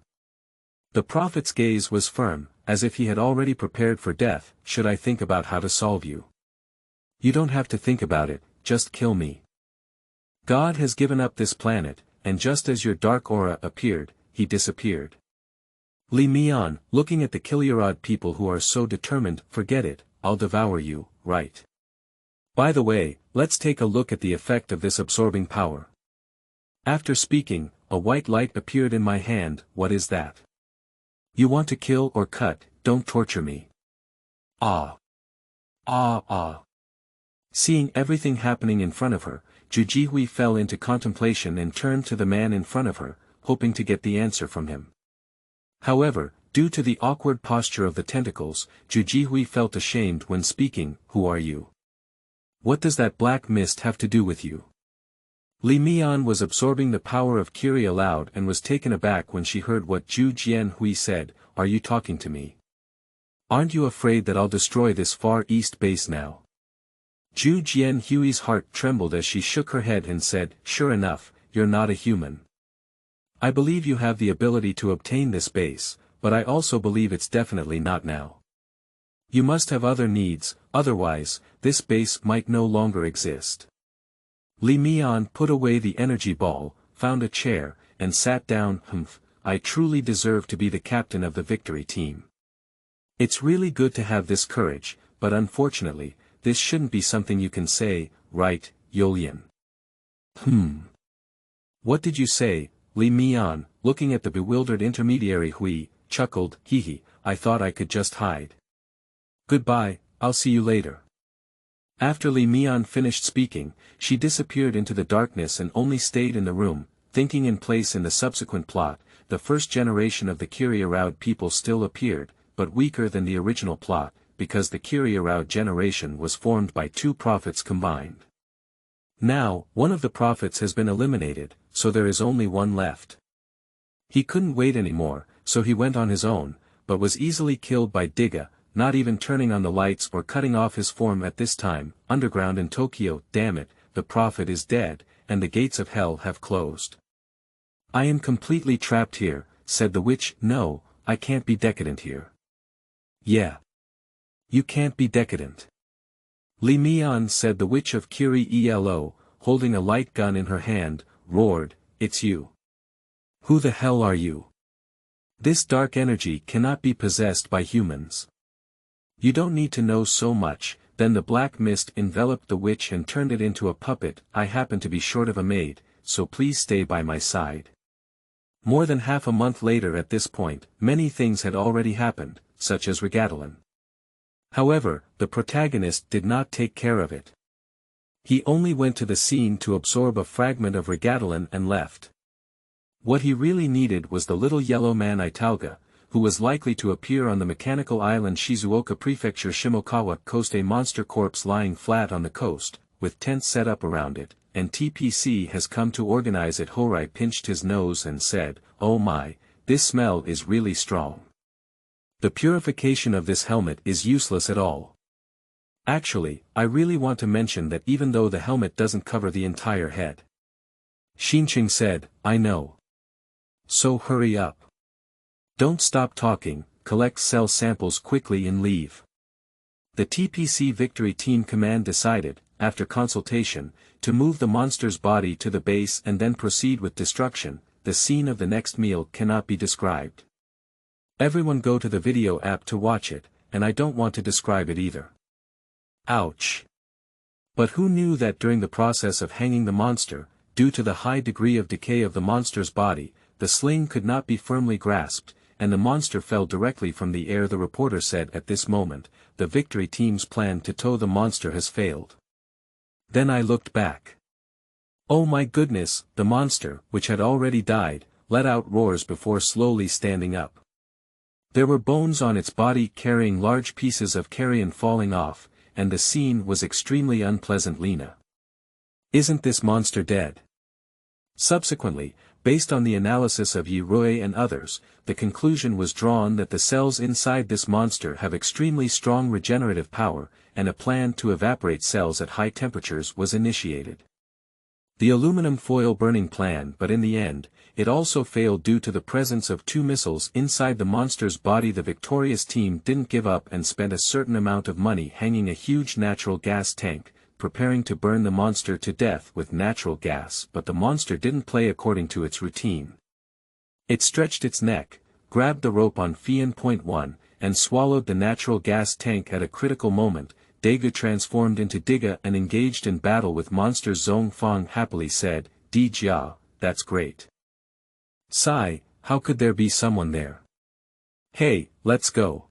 The prophet's gaze was firm, as if he had already prepared for death. Should I think about how to solve you? You don't have to think about it, just kill me. God has given up this planet, and just as your dark aura appeared, he disappeared. Li Mian, looking at the Kiliarod people who are so determined, forget it, I'll devour you, right? By the way, let's take a look at the effect of this absorbing power. After speaking, a white light appeared in my hand. What is that? You want to kill or cut, don't torture me. Seeing everything happening in front of her, Zhu Jihui fell into contemplation and turned to the man in front of her, hoping to get the answer from him. However, due to the awkward posture of the tentacles, Zhu Jihui felt ashamed when speaking. Who are you? What does that black mist have to do with you? Li Mian was absorbing the power of Kiri Aloud and was taken aback when she heard what Zhu Jianhui said. Are you talking to me? Aren't you afraid that I'll destroy this Far East base now? Zhu Jianhui's heart trembled as she shook her head and said, "Sure enough, you're not a human. I believe you have the ability to obtain this base, but I also believe it's definitely not now. You must have other needs, otherwise, this base might no longer exist." Li Mian put away the energy ball, found a chair, and sat down. I truly deserve to be the captain of the victory team. It's really good to have this courage, but unfortunately, this shouldn't be something you can say, right, Yolian? What did you say? Li Mian, looking at the bewildered intermediary Hui, chuckled, "Hee, I thought I could just hide. Goodbye, I'll see you later." After Li Mian finished speaking, she disappeared into the darkness and only stayed in the room, thinking in place. In the subsequent plot, the first generation of the Kiri Aloud people still appeared, but weaker than the original plot, because the Kiri Aloud generation was formed by two prophets combined. Now, one of the prophets has been eliminated, so there is only one left. He couldn't wait anymore, so he went on his own, but was easily killed by Diga, not even turning on the lights or cutting off his form at this time. Underground in Tokyo, damn it, the prophet is dead, and the gates of hell have closed. "I am completely trapped here," said the witch. "No, I can't be decadent here." "Yeah. You can't be decadent." Li Mian, said the witch of Kiri Elo, holding a light gun in her hand, roared, "It's you. Who the hell are you? This dark energy cannot be possessed by humans. You don't need to know so much." Then the black mist enveloped the witch and turned it into a puppet. "I happen to be short of a maid, so please stay by my side." More than half a month later at this point, many things had already happened, such as Regadalin. However, the protagonist did not take care of it. He only went to the scene to absorb a fragment of Regadalin and left. What he really needed was the little yellow man Italga, who was likely to appear on the mechanical island Shizuoka Prefecture Shimokawa coast, a monster corpse lying flat on the coast, with tents set up around it, and TPC has come to organize it. Horai pinched his nose and said, "Oh my, this smell is really strong. The purification of this helmet is useless at all. Actually, I really want to mention that even though the helmet doesn't cover the entire head." Xinqing said, "I know. So hurry up. Don't stop talking, collect cell samples quickly and leave." The TPC Victory Team Command decided, after consultation, to move the monster's body to the base and then proceed with destruction. The scene of the next meal cannot be described. Everyone go to the video app to watch it, and I don't want to describe it either. Ouch. But who knew that during the process of hanging the monster, due to the high degree of decay of the monster's body, the sling could not be firmly grasped, and the monster fell directly from the air. The reporter said, "At this moment, the victory team's plan to tow the monster has failed." Then I looked back. Oh my goodness, the monster, which had already died, let out roars before slowly standing up. There were bones on its body carrying large pieces of carrion falling off, and the scene was extremely unpleasant. Lena. Isn't this monster dead? Subsequently, based on the analysis of Yi Rui and others, the conclusion was drawn that the cells inside this monster have extremely strong regenerative power, and a plan to evaporate cells at high temperatures was initiated. The aluminum foil burning plan, but in the end, it also failed due to the presence of two missiles inside the monster's body. The victorious team didn't give up and spent a certain amount of money hanging a huge natural gas tank, preparing to burn the monster to death with natural gas. But the monster didn't play according to its routine. It stretched its neck, grabbed the rope on Fian.1, and swallowed the natural gas tank at a critical moment. Daegu transformed into Diga and engaged in battle with monsters. Zhong Fang happily said, "Di Jia, that's great. Sigh, how could there be someone there? Hey, let's go.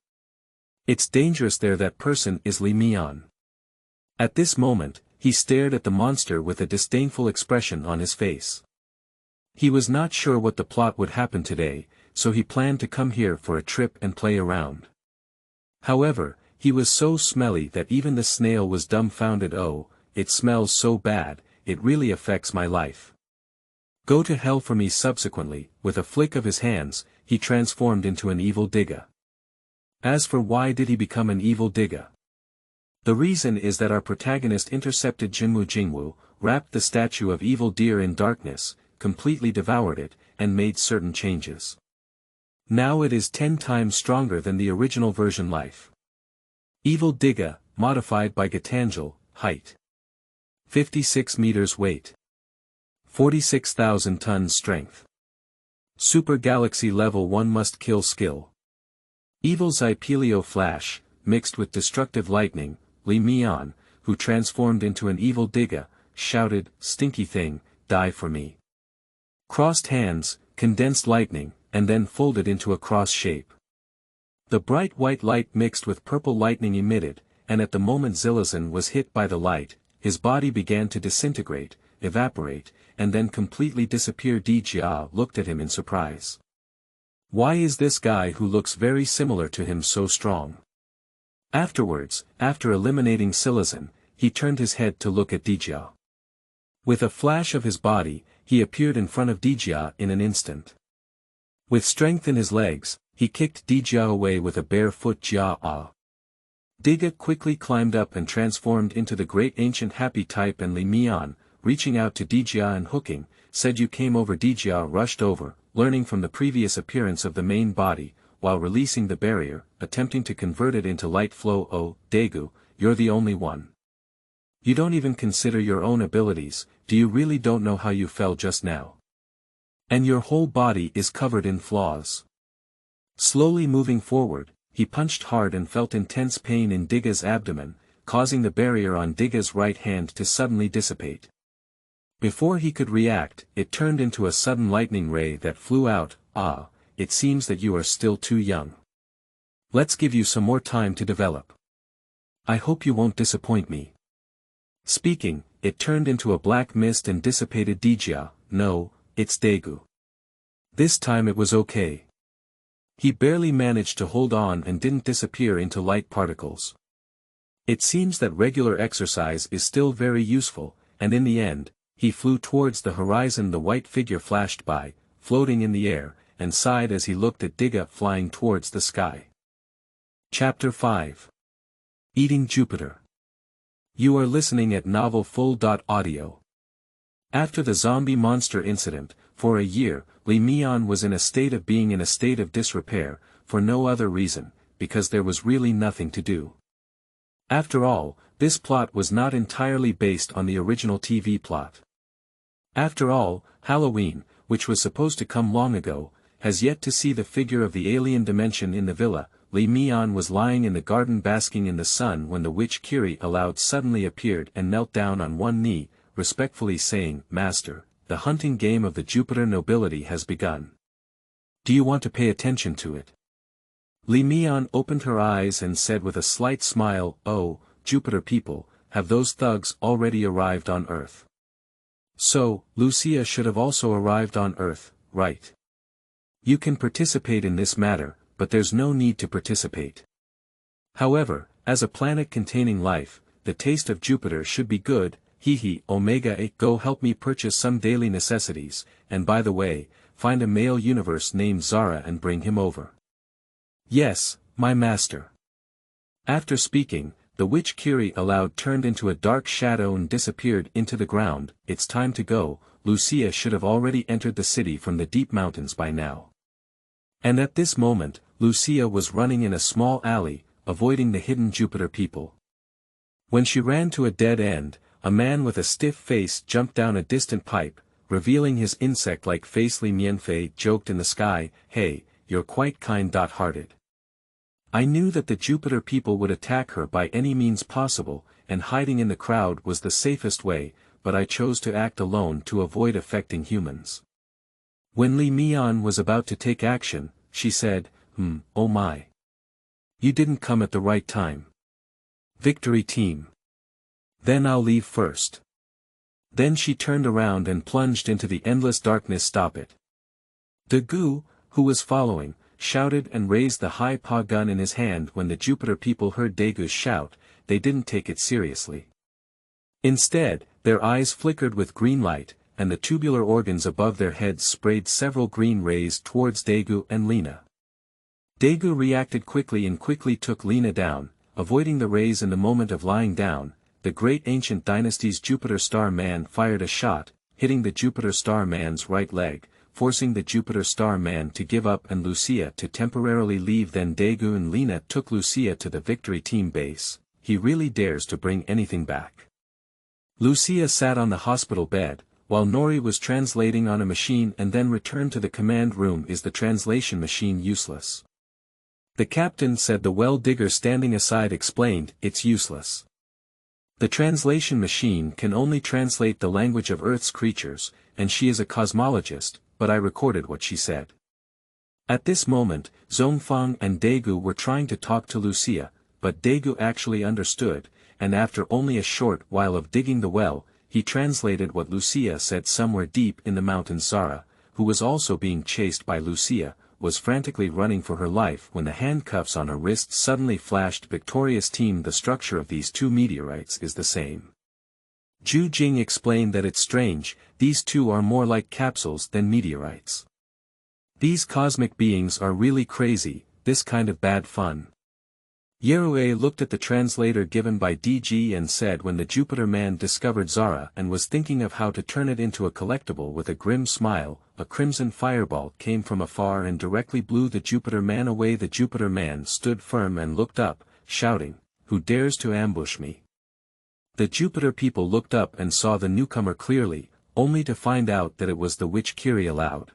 It's dangerous there. That person is Li Mian." At this moment, he stared at the monster with a disdainful expression on his face. He was not sure what the plot would happen today, so he planned to come here for a trip and play around. However, he was so smelly that even the snail was dumbfounded. "Oh, it smells so bad, it really affects my life. Go to hell for me." Subsequently, with a flick of his hands, he transformed into an evil Diga. As for why did he become an evil Diga? The reason is that our protagonist intercepted Jinwu, wrapped the statue of evil deer in darkness, completely devoured it, and made certain changes. Now it is 10 times stronger than the original version life. Evil Digga, modified by Gatangel, height 56 meters weight. 46,000 tons strength. Super Galaxy Level 1 Must Kill skill. Evil Zypelio Flash, mixed with destructive lightning, Li Mian, who transformed into an evil Digga, shouted, "Stinky thing, die for me." Crossed hands, condensed lightning, and then folded into a cross shape. The bright white light mixed with purple lightning emitted, and at the moment Zilazan was hit by the light, his body began to disintegrate, evaporate, and then completely disappear. Dijia looked at him in surprise. Why is this guy who looks very similar to him so strong? Afterwards, after eliminating Zilazan, he turned his head to look at Dijia. With a flash of his body, he appeared in front of Dijia in an instant. With strength in his legs, he kicked Dijia away with a bare foot. Jia. Digga quickly climbed up and transformed into the great ancient happy type, and Li Mian, reaching out to Dijia and hooking, said, "You came over." Dijia rushed over, learning from the previous appearance of the main body, while releasing the barrier, attempting to convert it into light flow. "Oh, Daegu, you're the only one. You don't even consider your own abilities. Do you really don't know how you fell just now? And your whole body is covered in flaws." Slowly moving forward, he punched hard and felt intense pain in Digga's abdomen, causing the barrier on Digga's right hand to suddenly dissipate. Before he could react, it turned into a sudden lightning ray that flew out. "Ah, it seems that you are still too young. Let's give you some more time to develop. I hope you won't disappoint me." Speaking, it turned into a black mist and dissipated. Dijia, "No, it's Daegu. This time it was okay." He barely managed to hold on and didn't disappear into light particles. It seems that regular exercise is still very useful, and in the end, he flew towards the horizon. The white figure flashed by, floating in the air, and sighed as he looked at Digga flying towards the sky. Chapter 5. Eating Jupiter. You are listening at Novel Full.audio. After the zombie monster incident, for a year, Li Mian was in a state of being in a state of disrepair, for no other reason, because there was really nothing to do. After all, this plot was not entirely based on the original TV plot. After all, Halloween, which was supposed to come long ago, has yet to see the figure of the alien dimension in the villa. Li Mian was lying in the garden basking in the sun when the witch Kiri Aloud suddenly appeared and knelt down on one knee, respectfully saying, "Master, the hunting game of the Jupiter nobility has begun. Do you want to pay attention to it?" Li Mian opened her eyes and said with a slight smile, "Oh, Jupiter people, have those thugs already arrived on Earth?" So, Lucia should have also arrived on Earth, right? You can participate in this matter, but there's no need to participate. However, as a planet containing life, the taste of Jupiter should be good. Omega 8. Go help me purchase some daily necessities, and by the way, find a male universe named Zara and bring him over. Yes, my master. After speaking, the witch Kiri Aloud turned into a dark shadow and disappeared into the ground. It's time to go. Lucia should have already entered the city from the deep mountains by now. And at this moment, Lucia was running in a small alley, avoiding the hidden Jupiter people. When she ran to a dead end, a man with a stiff face jumped down a distant pipe, revealing his insect-like face. Li Mianfei joked in the sky, "Hey, you're quite kind-hearted. I knew that the Jupiter people would attack her by any means possible, and hiding in the crowd was the safest way, but I chose to act alone to avoid affecting humans." When Li Mian was about to take action, she said, "Oh my. You didn't come at the right time. Victory team. Then I'll leave first." Then she turned around and plunged into the endless darkness. "Stop it." Daegu, who was following, shouted and raised the high paw gun in his hand. When the Jupiter people heard Daegu's shout, they didn't take it seriously. Instead, their eyes flickered with green light, and the tubular organs above their heads sprayed several green rays towards Daegu and Lena. Daegu reacted quickly and quickly took Lena down, avoiding the rays in the moment of lying down, the great ancient dynasty's Jupiter Star Man fired a shot, hitting the Jupiter Star Man's right leg, forcing the Jupiter Star Man to give up and Lucia to temporarily leave. Then Daegu and Lena took Lucia to the victory team base. He really dares to bring anything back. Lucia sat on the hospital bed, while Nori was translating on a machine and then returned to the command room. Is the translation machine useless? The captain said. The well digger standing aside explained, it's useless. The translation machine can only translate the language of Earth's creatures, and she is a cosmologist, but I recorded what she said. At this moment, Zhongfang and Daegu were trying to talk to Lucia, but Daegu actually understood, and after only a short while of digging the well, he translated what Lucia said. Somewhere deep in the mountains, Zara, who was also being chased by Lucia, was frantically running for her life when the handcuffs on her wrists suddenly flashed. Victorious team. The structure of these two meteorites is the same. Zhu Jing explained that it's strange, these two are more like capsules than meteorites. These cosmic beings are really crazy, this kind of bad fun. Yerue looked at the translator given by DG and said when the Jupiter man discovered Zara and was thinking of how to turn it into a collectible. With a grim smile, a crimson fireball came from afar and directly blew the Jupiter man away. The Jupiter man stood firm and looked up, shouting, "Who dares to ambush me?" The Jupiter people looked up and saw the newcomer clearly, only to find out that it was the witch Kiri Aloud.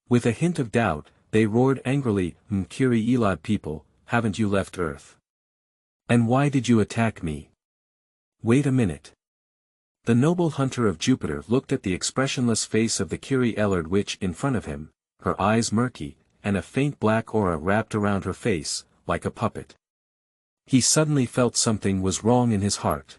With a hint of doubt, they roared angrily, Kiri Aloud people, haven't you left Earth? And why did you attack me? Wait a minute. The noble hunter of Jupiter looked at the expressionless face of the Kiri Aloud witch in front of him, her eyes murky, and a faint black aura wrapped around her face, like a puppet. He suddenly felt something was wrong in his heart.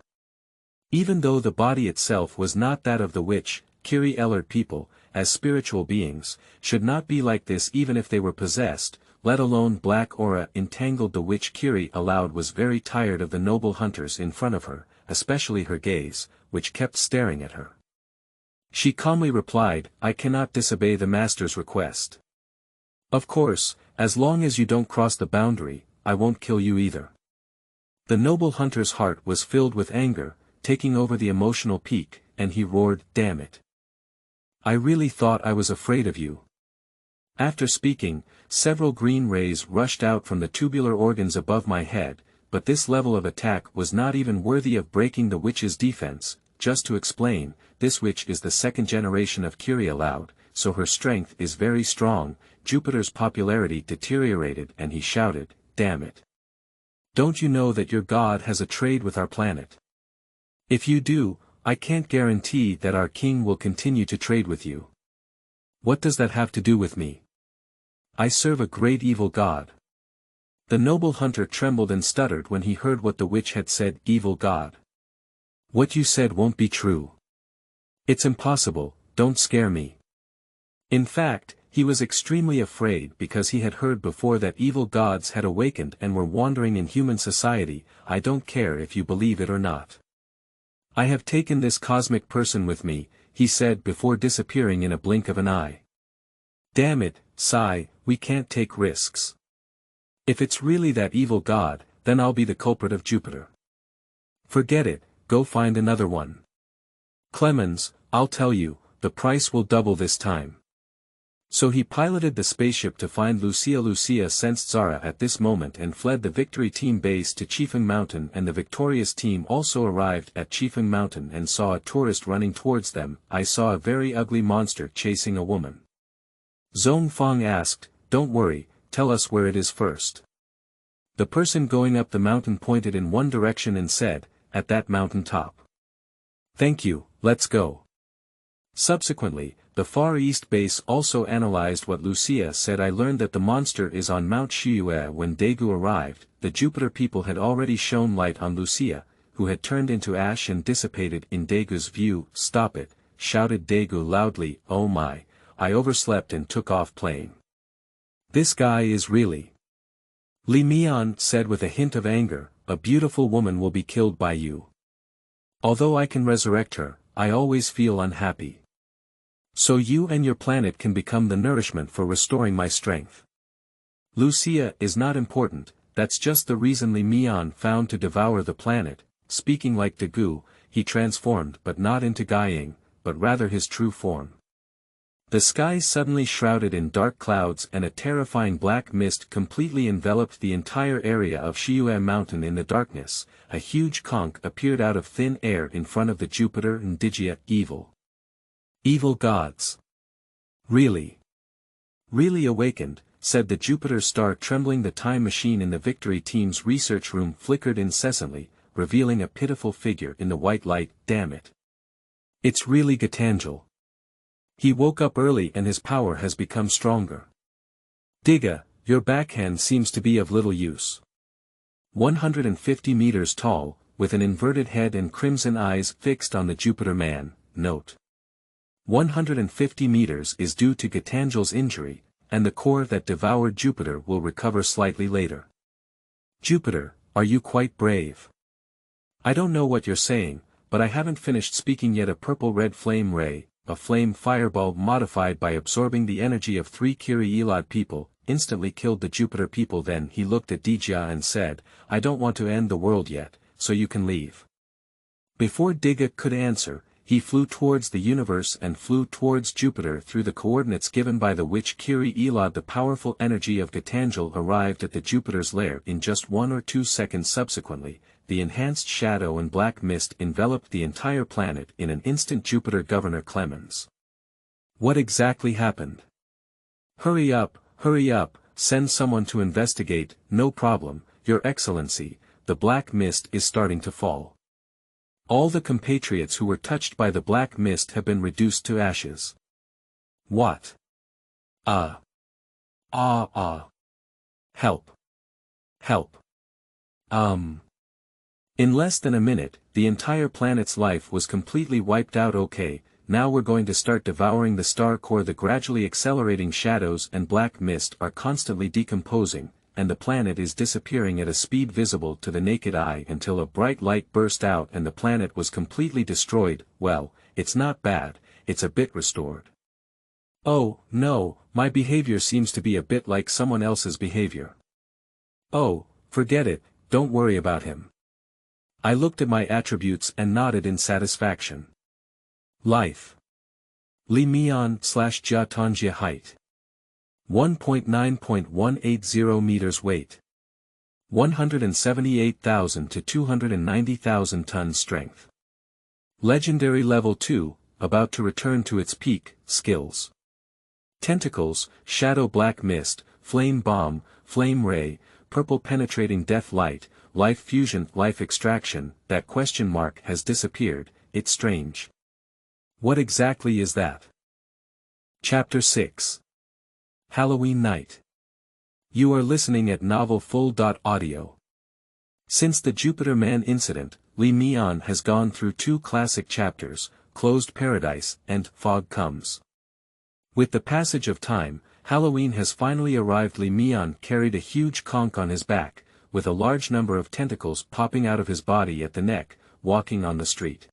Even though the body itself was not that of the witch, Kiri Aloud people, as spiritual beings, should not be like this even if they were possessed, let alone black aura entangled. The witch Kiri Aloud was very tired of the noble hunters in front of her, especially her gaze, which kept staring at her. She calmly replied, I cannot disobey the master's request. Of course, as long as you don't cross the boundary, I won't kill you either. The noble hunter's heart was filled with anger, taking over the emotional peak, and he roared, damn it. I really thought I was afraid of you. After speaking, several green rays rushed out from the tubular organs above my head, but this level of attack was not even worthy of breaking the witch's defense. Just to explain, this witch is the second generation of Kiri Aloud, so her strength is very strong. Jupiter's popularity deteriorated and he shouted, damn it. Don't you know that your god has a trade with our planet? If you do, I can't guarantee that our king will continue to trade with you. What does that have to do with me? I serve a great evil god. The noble hunter trembled and stuttered when he heard what the witch had said. Evil god. What you said won't be true. It's impossible, don't scare me. In fact, he was extremely afraid because he had heard before that evil gods had awakened and were wandering in human society. I don't care if you believe it or not. I have taken this cosmic person with me, he said before disappearing in a blink of an eye. Damn it, Sai, we can't take risks. If it's really that evil god, then I'll be the culprit of Jupiter. Forget it, go find another one. Clemens, I'll tell you, the price will double this time. So he piloted the spaceship to find Lucia. Lucia sensed Zara at this moment and fled the victory team base to Chifeng Mountain, and the victorious team also arrived at Chifeng Mountain and saw a tourist running towards them. I saw a very ugly monster chasing a woman. Zhong Fang asked, don't worry, tell us where it is first. The person going up the mountain pointed in one direction and said, at that mountain top. Thank you, let's go. Subsequently, the Far East base also analyzed what Lucia said. I learned that the monster is on Mount Shuyue. When Daegu arrived, the Jupiter people had already shown light on Lucia, who had turned into ash and dissipated in Daegu's view. Stop it, shouted Daegu loudly, oh my, I overslept and took off playing. This guy is really... Li Mian said with a hint of anger, a beautiful woman will be killed by you. Although I can resurrect her, I always feel unhappy. So you and your planet can become the nourishment for restoring my strength. Lucia is not important, that's just the reason Li Mian found to devour the planet. Speaking like Dagu, he transformed but not into Guiying, but rather his true form. The sky suddenly shrouded in dark clouds and a terrifying black mist completely enveloped the entire area of Shiyue Mountain in the darkness. A huge conch appeared out of thin air in front of the Jupiter and Digia. Evil gods. Really awakened, said the Jupiter star, trembling. The time machine in the Victory team's research room flickered incessantly, revealing a pitiful figure in the white light. Damn it. It's really Gatangel. He woke up early and his power has become stronger. Diga, your backhand seems to be of little use. 150 meters tall, with an inverted head and crimson eyes fixed on the Jupiter man. Note. 150 meters is due to Gatangel's injury, and the core that devoured Jupiter will recover slightly later. Jupiter, are you quite brave? I don't know what you're saying, but I haven't finished speaking yet. A purple-red flame ray, a flame fireball modified by absorbing the energy of 3 Kiri Aloud people, instantly killed the Jupiter people. Then he looked at Digia and said, I don't want to end the world yet, so you can leave. Before Diga could answer, he flew towards the universe and flew towards Jupiter through the coordinates given by the witch Kiri Aloud. The powerful energy of Gatangel arrived at the Jupiter's lair in just 1 or 2 seconds. Subsequently, the enhanced shadow and black mist enveloped the entire planet in an instant. Jupiter Governor Clemens. What exactly happened? Hurry up, send someone to investigate. No problem, Your Excellency, the black mist is starting to fall. All the compatriots who were touched by the black mist have been reduced to ashes. What? Help. In less than a minute, the entire planet's life was completely wiped out. Okay, now we're going to start devouring the star core. The gradually accelerating shadows and black mist are constantly decomposing, and the planet is disappearing at a speed visible to the naked eye until a bright light burst out and the planet was completely destroyed. Well, it's not bad, it's a bit restored. Oh, no, my behavior seems to be a bit like someone else's behavior. Oh, forget it, don't worry about him. I looked at my attributes and nodded in satisfaction. Life. Li Mian / Gatangel height. 1.9.180 meters weight. 178,000 to 290,000 tons strength. Legendary level 2, about to return to its peak. Skills. Tentacles, shadow black mist, flame bomb, flame ray, purple penetrating death light, life fusion, life extraction. That question mark has disappeared. It's strange. What exactly is that? Chapter 6. Halloween Night. You are listening at novelfull.audio. Since the Jupiter Man incident, Li Mian has gone through 2 classic chapters, Closed Paradise and Fog Comes. With the passage of time, Halloween has finally arrived. Li Mian carried a huge conch on his back, with a large number of tentacles popping out of his body at the neck, walking on the street.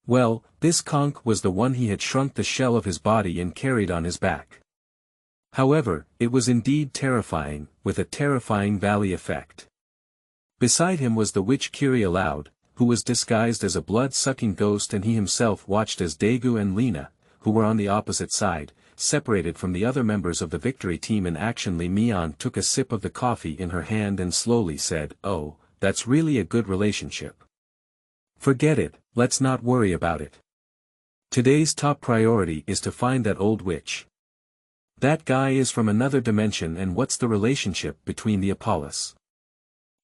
Well, this conch was the one he had shrunk the shell of his body and carried on his back. However, it was indeed terrifying, with a terrifying valley effect. Beside him was the witch Kiri Aloud, who was disguised as a blood-sucking ghost, and he himself watched as Daegu and Lena, who were on the opposite side, separated from the other members of the Victory team in action. Li Mian took a sip of the coffee in her hand and slowly said, "Oh, that's really a good relationship. Forget it, let's not worry about it. Today's top priority is to find that old witch. That guy is from another dimension, and what's the relationship between the Apollos?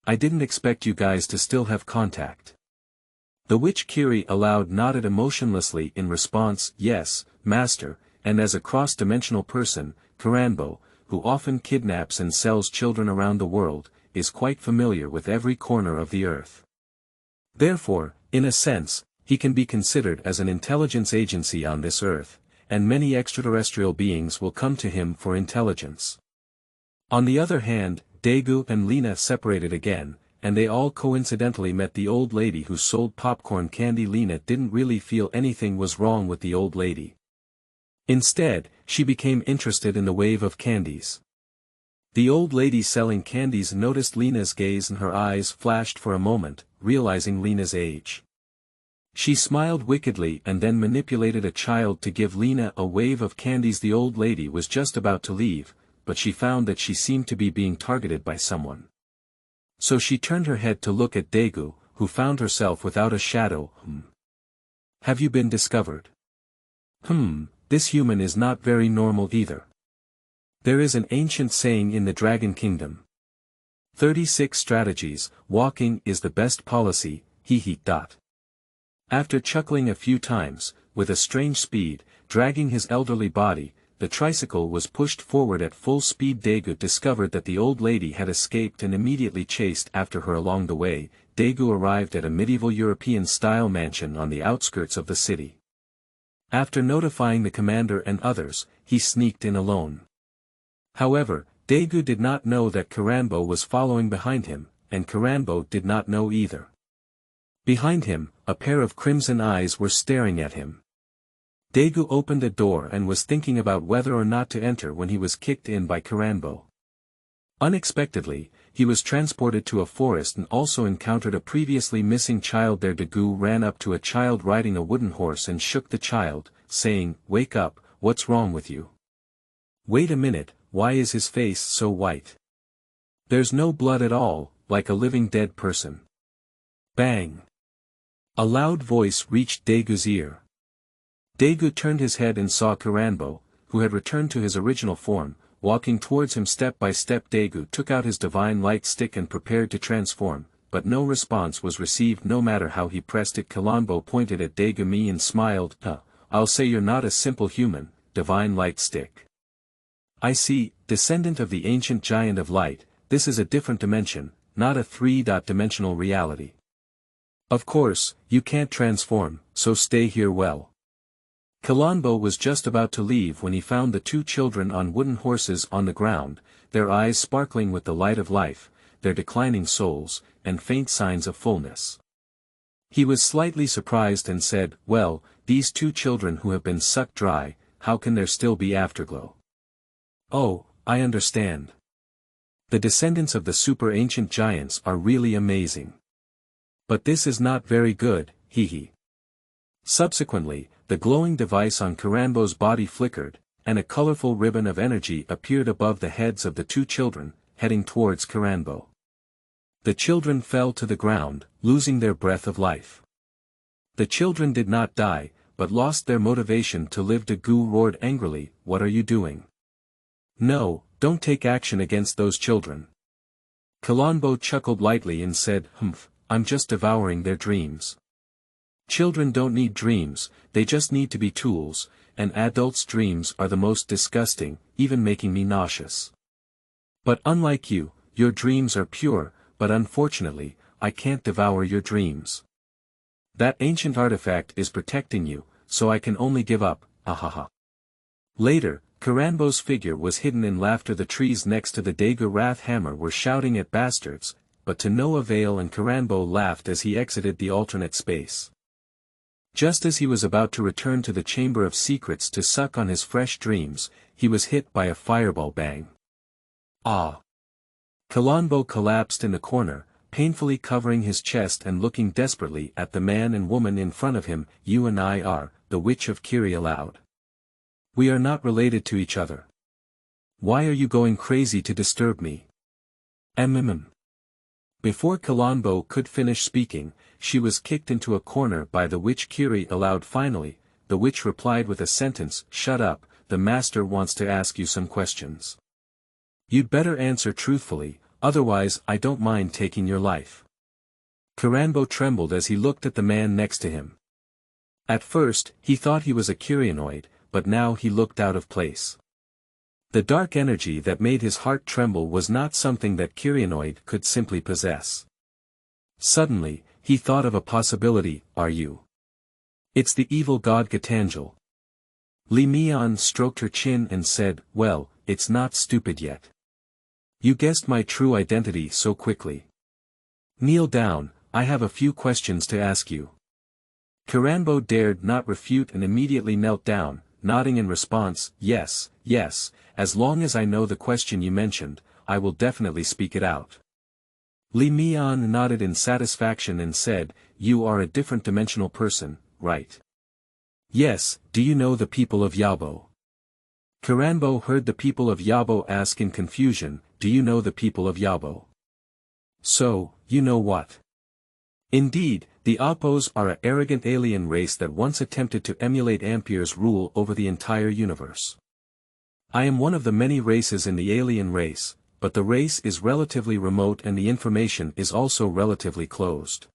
I didn't expect you guys to still have contact." The witch Kiri Aloud nodded emotionlessly in response. "Yes, Master, and as a cross-dimensional person, Karanbo, who often kidnaps and sells children around the world, is quite familiar with every corner of the earth. Therefore, in a sense, he can be considered as an intelligence agency on this earth, and many extraterrestrial beings will come to him for intelligence." On the other hand, Daegu and Lena separated again, and they all coincidentally met the old lady who sold popcorn candy. Lena didn't really feel anything was wrong with the old lady. Instead, she became interested in the wave of candies. The old lady selling candies noticed Lena's gaze and her eyes flashed for a moment, realizing Lena's age. She smiled wickedly and then manipulated a child to give Lena a wave of candies. The old lady was just about to leave, but she found that she seemed to be being targeted by someone. So she turned her head to look at Daegu, who found herself without a shadow. Have you been discovered? This human is not very normal either. There is an ancient saying in the Dragon Kingdom. 36 strategies, walking is the best policy, he. After chuckling a few times, with a strange speed, dragging his elderly body, the tricycle was pushed forward at full speed. Daegu discovered that the old lady had escaped and immediately chased after her along the way. Daegu arrived at a medieval European-style mansion on the outskirts of the city. After notifying the commander and others, he sneaked in alone. However, Daegu did not know that Karanbo was following behind him, and Karanbo did not know either. Behind him, a pair of crimson eyes were staring at him. Daegu opened a door and was thinking about whether or not to enter when he was kicked in by Karanbo. Unexpectedly, he was transported to a forest and also encountered a previously missing child there. Daegu ran up to a child riding a wooden horse and shook the child, saying, "Wake up, what's wrong with you? Wait a minute, why is his face so white? There's no blood at all, like a living dead person." Bang! A loud voice reached Daegu's ear. Daegu turned his head and saw Karanbo, who had returned to his original form, walking towards him step by step. Daegu took out his divine light stick and prepared to transform, but no response was received no matter how he pressed it. Karanbo pointed at Daegu and smiled, I'll say you're not a simple human, divine light stick. I see, descendant of the ancient giant of light, this is a different dimension, not a three-dimensional reality. Of course, you can't transform, so stay here well. Kalanbo was just about to leave when he found the two children on wooden horses on the ground, their eyes sparkling with the light of life, their declining souls, and faint signs of fullness. He was slightly surprised and said, well, these two children who have been sucked dry, how can there still be afterglow? Oh, I understand. The descendants of the super ancient giants are really amazing. But this is not very good, he. Subsequently, the glowing device on Karanbo's body flickered, and a colorful ribbon of energy appeared above the heads of the two children, heading towards Karanbo. The children fell to the ground, losing their breath of life. The children did not die, but lost their motivation to live. Daegu roared angrily, what are you doing? No, don't take action against those children. Kalanbo chuckled lightly and said, I'm just devouring their dreams. Children don't need dreams, they just need to be tools, and adults' dreams are the most disgusting, even making me nauseous. But unlike you, your dreams are pure, but unfortunately, I can't devour your dreams. That ancient artifact is protecting you, so I can only give up, ahaha. Later, Karanbo's figure was hidden in laughter. The trees next to the Daegu Wrath Hammer were shouting at bastards, but to no avail, and Karanbo laughed as he exited the alternate space. Just as he was about to return to the Chamber of Secrets to suck on his fresh dreams, he was hit by a fireball. Bang. Ah! Kalanbo collapsed in the corner, painfully covering his chest and looking desperately at the man and woman in front of him. You and I are, the Witch of Kiri. Aloud. We are not related to each other. Why are you going crazy to disturb me? Before Kalanbo could finish speaking, she was kicked into a corner by the witch Kiri. Aloud. Finally, the witch replied with a sentence, shut up, the master wants to ask you some questions. You'd better answer truthfully, otherwise I don't mind taking your life. Karanbo trembled as he looked at the man next to him. At first, he thought he was a Kirionoid, but now he looked out of place. The dark energy that made his heart tremble was not something that Kirionoid could simply possess. Suddenly, he thought of a possibility. Are you? It's the evil god Gatangel. Li Mian stroked her chin and said, well, it's not stupid yet. You guessed my true identity so quickly. Kneel down, I have a few questions to ask you. Karanbo dared not refute and immediately knelt down, nodding in response, yes, as long as I know the question you mentioned, I will definitely speak it out. Li Mian nodded in satisfaction and said, "You are a different dimensional person, right?" "Yes, do you know the people of Yabo?" Karanbo heard the people of Yabo ask in confusion, "Do you know the people of Yabo?" "So, you know what?" "Indeed, the Appos are an arrogant alien race that once attempted to emulate Ampere's rule over the entire universe. I am one of the many races in the alien race, but the race is relatively remote and the information is also relatively closed.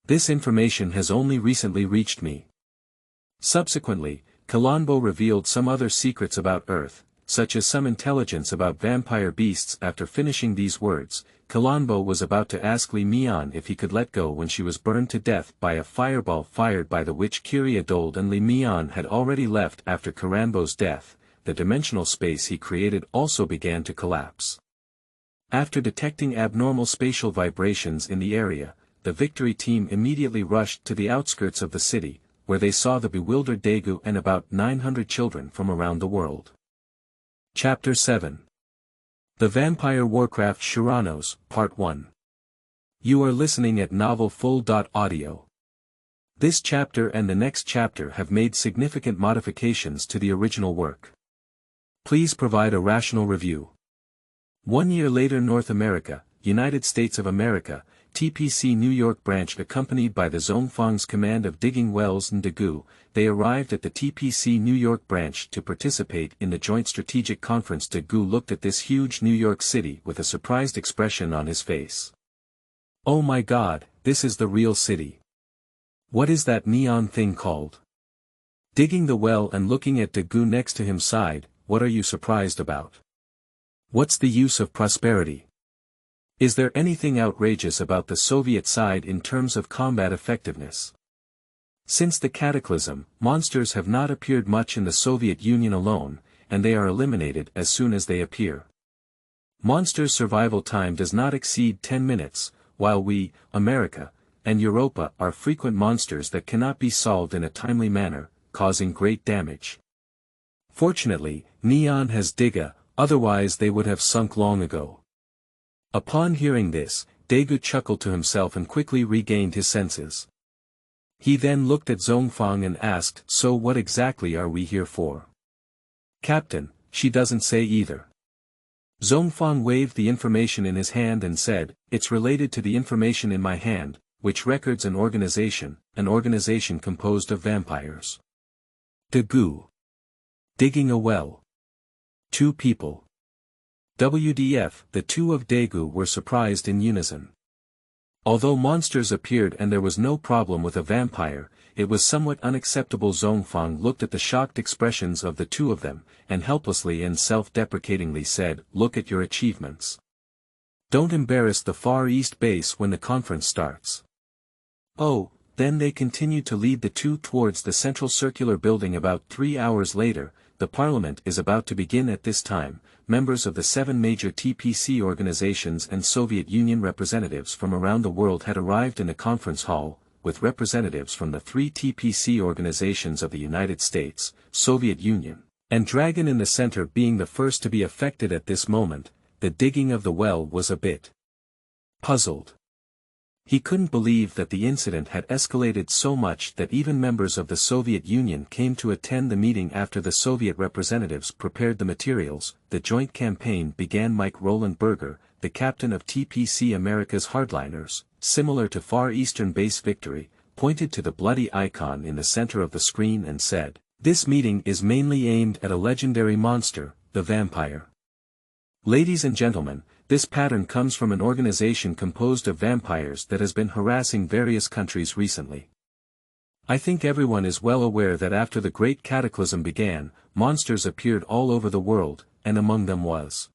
This information has only recently reached me." Subsequently, Kalanbo revealed some other secrets about Earth, such as some intelligence about vampire beasts. After finishing these words, Kalanbo was about to ask Li Mian if he could let go when she was burned to death by a fireball fired by the witch Kiri Adold, and Li Mian had already left after Karanbo's death. The dimensional space he created also began to collapse. After detecting abnormal spatial vibrations in the area, the victory team immediately rushed to the outskirts of the city, where they saw the bewildered Daegu and about 900 children from around the world. Chapter 7. The Vampire Warcraft Shuranos, Part 1. You are listening at novelfull.audio. This chapter and the next chapter have made significant modifications to the original work. Please provide a rational review. 1 year later, North America, United States of America, TPC New York branch accompanied by the Zhongfang's command of digging wells in Daegu, they arrived at the TPC New York branch to participate in the Joint Strategic Conference. Daegu looked at this huge New York City with a surprised expression on his face. "Oh my God, this is the real city. What is that neon thing called?" Digging the well and looking at Daegu next to him sighed, "What are you surprised about? What's the use of prosperity? Is there anything outrageous about the Soviet side in terms of combat effectiveness? Since the cataclysm, monsters have not appeared much in the Soviet Union alone, and they are eliminated as soon as they appear. Monsters' survival time does not exceed 10 minutes, while we, America, and Europa are frequent monsters that cannot be solved in a timely manner, causing great damage. Fortunately, Neon has Diga, otherwise they would have sunk long ago." Upon hearing this, Daegu chuckled to himself and quickly regained his senses. He then looked at Zhongfang and asked, "So what exactly are we here for?" "Captain, she doesn't say either." Zhongfang waved the information in his hand and said, "It's related to the information in my hand, which records an organization composed of vampires." Daegu. Digging a well. 2 people. WDF, the two of Daegu were surprised in unison. Although monsters appeared and there was no problem with a vampire, it was somewhat unacceptable. Zhongfang looked at the shocked expressions of the two of them, and helplessly and self-deprecatingly said, "Look at your achievements. Don't embarrass the Far East base when the conference starts." Oh, then they continued to lead the two towards the central circular building. About 3 hours later, the parliament is about to begin. At this time, members of the 7 major TPC organizations and Soviet Union representatives from around the world had arrived in the conference hall, with representatives from the 3 TPC organizations of the United States, Soviet Union, and Dragon in the center being the first to be affected. At this moment, the digging of the well was a bit puzzled. He couldn't believe that the incident had escalated so much that even members of the Soviet Union came to attend the meeting. After the Soviet representatives prepared the materials, the joint campaign began. Mike Roland Berger, the captain of TPC America's hardliners, similar to Far Eastern Base Victory, pointed to the bloody icon in the center of the screen and said, "This meeting is mainly aimed at a legendary monster, the vampire. Ladies and gentlemen, this pattern comes from an organization composed of vampires that has been harassing various countries recently. I think everyone is well aware that after the Great Cataclysm began, monsters appeared all over the world, and among them was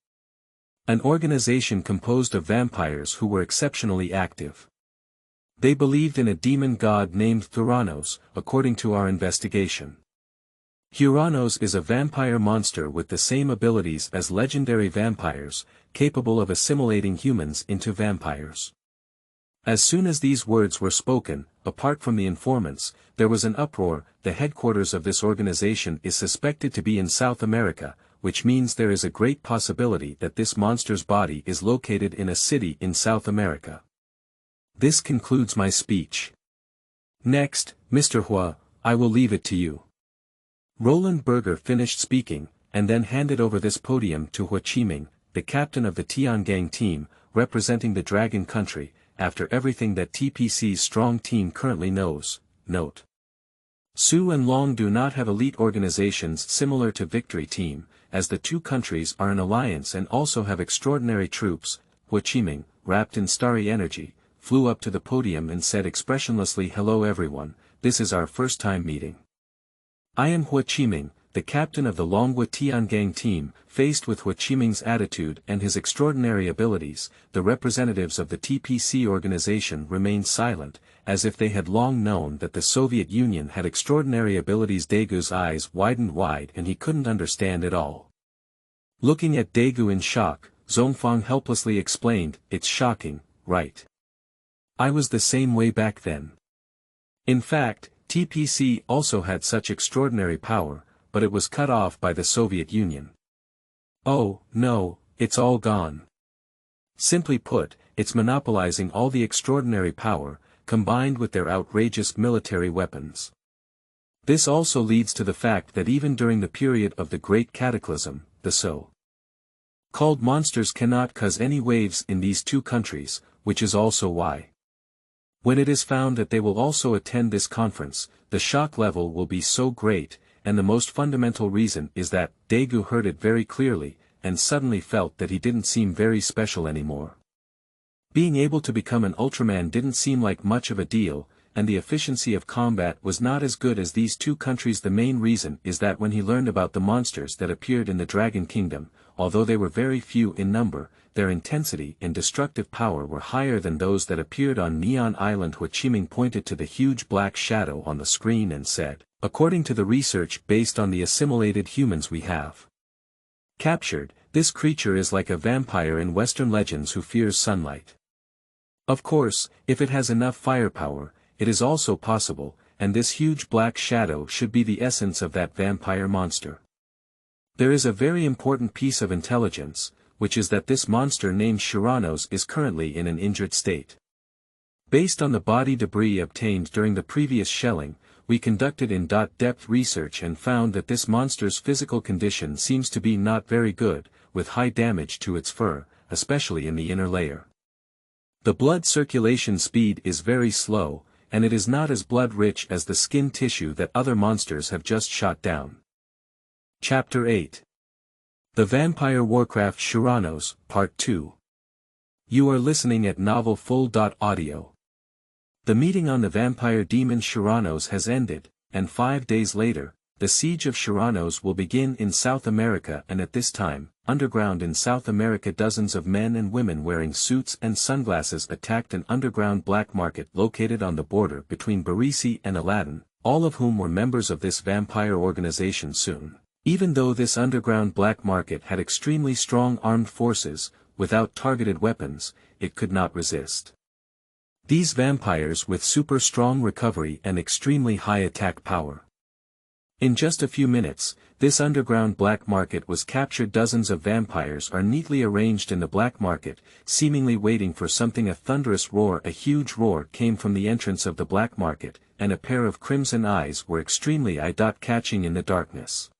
an organization composed of vampires who were exceptionally active. They believed in a demon god named Shuranos, according to our investigation. Shuranos is a vampire monster with the same abilities as legendary vampires, capable of assimilating humans into vampires." As soon as these words were spoken, apart from the informants, there was an uproar. The headquarters of this organization is suspected to be in South America, which means there is a great possibility that this monster's body is located in a city in South America. This concludes my speech. Next, Mr. Hua, I will leave it to you. Roland Berger finished speaking, and then handed over this podium to Hua Qiming, the captain of the Tiangang team, representing the Dragon Country, after everything that TPC's strong team currently knows. Note: Su and Long do not have elite organizations similar to Victory Team, as the two countries are an alliance and also have extraordinary troops. Hua Qiming, wrapped in starry energy, flew up to the podium and said expressionlessly, "Hello everyone, this is our first time meeting. I am Hua Qiming, the captain of the Longhua Tiangang team." Faced with Hua Qiming's attitude and his extraordinary abilities, the representatives of the TPC organization remained silent, as if they had long known that the Soviet Union had extraordinary abilities. Daegu's eyes widened wide and he couldn't understand it all. Looking at Daegu in shock, Zhongfang helplessly explained, "It's shocking, right? I was the same way back then. In fact, TPC also had such extraordinary power, but it was cut off by the Soviet Union. Oh, no, it's all gone. Simply put, it's monopolizing all the extraordinary power, combined with their outrageous military weapons. This also leads to the fact that even during the period of the Great Cataclysm, the so-called monsters cannot cause any waves in these two countries, which is also why, when it is found that they will also attend this conference, the shock level will be so great, and the most fundamental reason is that Daegu heard it very clearly, and suddenly felt that he didn't seem very special anymore. Being able to become an Ultraman didn't seem like much of a deal, and the efficiency of combat was not as good as these two countries. The main reason is that when he learned about the monsters that appeared in the Dragon Kingdom, although they were very few in number, their intensity and destructive power were higher than those that appeared on Neon Island. Hua Qiming pointed to the huge black shadow on the screen and said, "According to the research based on the assimilated humans we have captured, this creature is like a vampire in Western legends who fears sunlight. Of course, if it has enough firepower, it is also possible, and this huge black shadow should be the essence of that vampire monster. There is a very important piece of intelligence, which is that this monster named Shuranos is currently in an injured state. Based on the body debris obtained during the previous shelling, we conducted in-depth research and found that this monster's physical condition seems to be not very good, with high damage to its fur, especially in the inner layer. The blood circulation speed is very slow, and it is not as blood-rich as the skin tissue that other monsters have just shot down." Chapter 8. The Vampire Warcraft Shuranos, Part 2. You are listening at Novel Full.audio. The meeting on the vampire demon Shuranos has ended, and 5 days later, the siege of Shuranos will begin in South America, and at this time, underground in South America dozens of men and women wearing suits and sunglasses attacked an underground black market located on the border between Barisi and Aladdin, all of whom were members of this vampire organization soon. Even though this underground black market had extremely strong armed forces, without targeted weapons, it could not resist these vampires with super strong recovery and extremely high attack power. In just a few minutes, this underground black market was captured. Dozens of vampires are neatly arranged in the black market, seemingly waiting for something. A thunderous roar, a huge roar came from the entrance of the black market, and a pair of crimson eyes were extremely eye-catching in the darkness.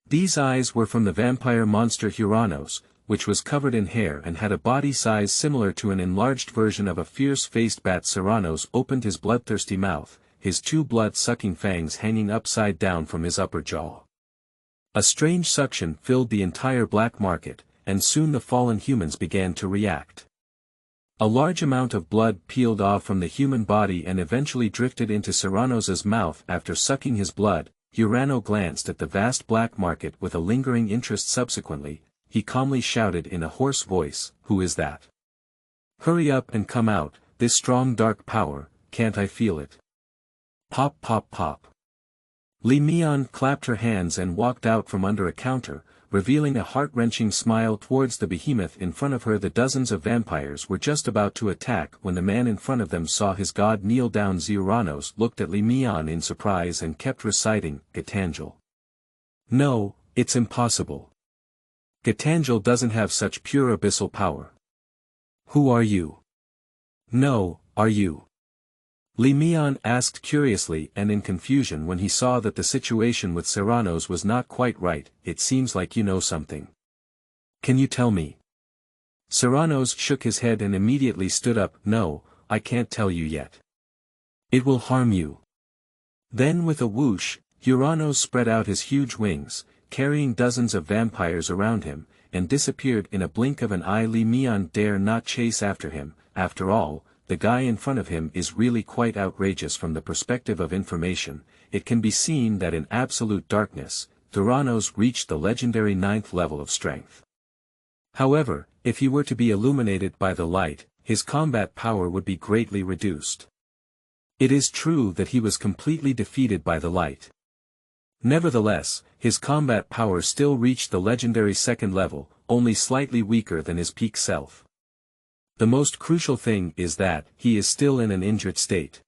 These eyes were from the vampire monster Shuranos, which was covered in hair and had a body size similar to an enlarged version of a fierce-faced bat. Shuranos opened his bloodthirsty mouth, his two blood-sucking fangs hanging upside down from his upper jaw. A strange suction filled the entire black market, and soon the fallen humans began to react. A large amount of blood peeled off from the human body and eventually drifted into Shuranos' mouth. After sucking his blood, Shurano glanced at the vast black market with a lingering interest. Subsequently, he calmly shouted in a hoarse voice, "Who is that? Hurry up and come out, this strong dark power, can't I feel it? Pop pop pop." Li Mian clapped her hands and walked out from under a counter, revealing a heart-wrenching smile towards the behemoth in front of her. The dozens of vampires were just about to attack when the man in front of them saw his god kneel down. Shuranos looked at Li Mian in surprise and kept reciting, "Gatangel. No, it's impossible. Gatangel doesn't have such pure abyssal power. Who are you? No, are you? Li Mian asked curiously and in confusion when he saw that the situation with Shuranos was not quite right. It seems like you know something. Can you tell me? Shuranos shook his head and immediately stood up. No, I can't tell you yet. It will harm you. Then with a whoosh, Shuranos spread out his huge wings, carrying dozens of vampires around him, and disappeared in a blink of an eye. Li Mian dare not chase after him. After all, the guy in front of him is really quite outrageous from the perspective of information. It can be seen that in absolute darkness, Shuranos reached the legendary 9th level of strength. However, if he were to be illuminated by the light, his combat power would be greatly reduced. It is true that he was completely defeated by the light. Nevertheless, his combat power still reached the legendary 2nd level, only slightly weaker than his peak self. The most crucial thing is that he is still in an injured state.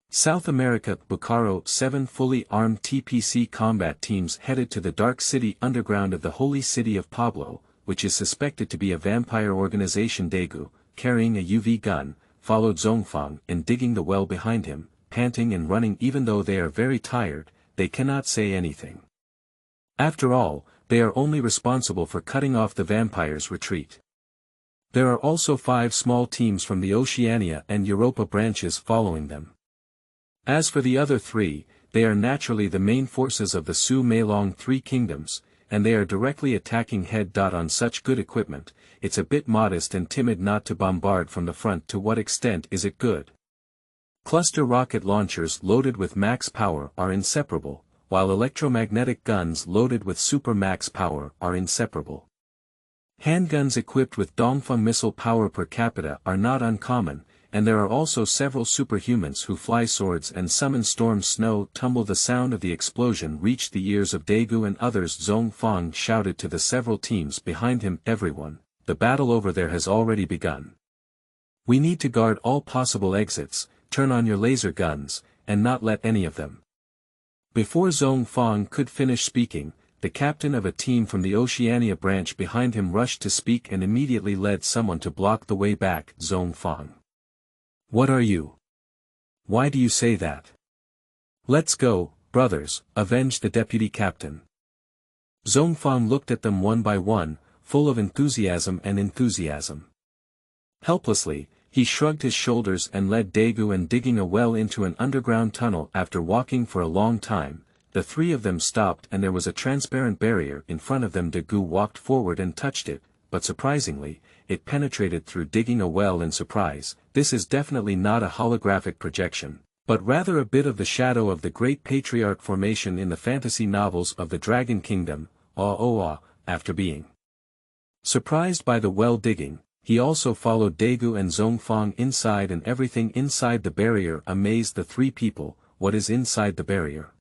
South America. Bucaro. 7 fully armed TPC combat teams headed to the dark city underground of the holy city of Pablo, which is suspected to be a vampire organization. Daegu, carrying a UV gun, followed Zhongfang and digging the well behind him, panting and running. Even though they are very tired, they cannot say anything. After all, they are only responsible for cutting off the vampire's retreat. There are also 5 small teams from the Oceania and Europa branches following them. As for the other 3, they are naturally the main forces of the Su Meilong 3 kingdoms, and they are directly attacking head. On such good equipment, it's a bit modest and timid not to bombard from the front. To what extent is it good? Cluster rocket launchers loaded with max power are inseparable, while electromagnetic guns loaded with super max power are inseparable. Handguns equipped with Dongfeng missile power per capita are not uncommon, and there are also several superhumans who fly swords and summon storm. Snow tumble. The sound of the explosion reached the ears of Daegu and others. Zhongfang shouted to the several teams behind him. Everyone, the battle over there has already begun. We need to guard all possible exits, turn on your laser guns, and not let any of them. Before Zhongfang could finish speaking, the captain of a team from the Oceania branch behind him rushed to speak and immediately led someone to block the way back. Zhongfang. What are you? Why do you say that? Let's go, brothers, avenge the deputy captain. Zhongfang looked at them one by one, full of enthusiasm. Helplessly, he shrugged his shoulders and led Daegu and digging a well into an underground tunnel. After walking for a long time, the 3 of them stopped and there was a transparent barrier in front of them. Daegu walked forward and touched it, but surprisingly, it penetrated through digging a well in surprise. This is definitely not a holographic projection, but rather a bit of the shadow of the Great Patriarch formation in the fantasy novels of the Dragon Kingdom. After being surprised by the well digging, he also followed Daegu and Zhongfang inside, and everything inside the barrier amazed the 3 people. What is inside the barrier?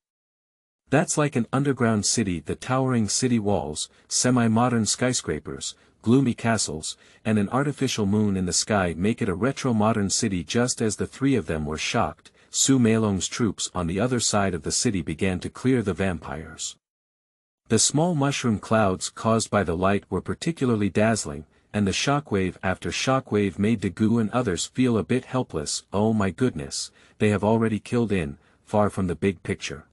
That's like an underground city. The towering city walls, semi-modern skyscrapers, gloomy castles, and an artificial moon in the sky make it a retro-modern city. Just as the 3 of them were shocked, Su Meilong's troops on the other side of the city began to clear the vampires. The small mushroom clouds caused by the light were particularly dazzling, and the shockwave after shockwave made Daegu and others feel a bit helpless. Oh my goodness, they have already killed in, far from the big picture.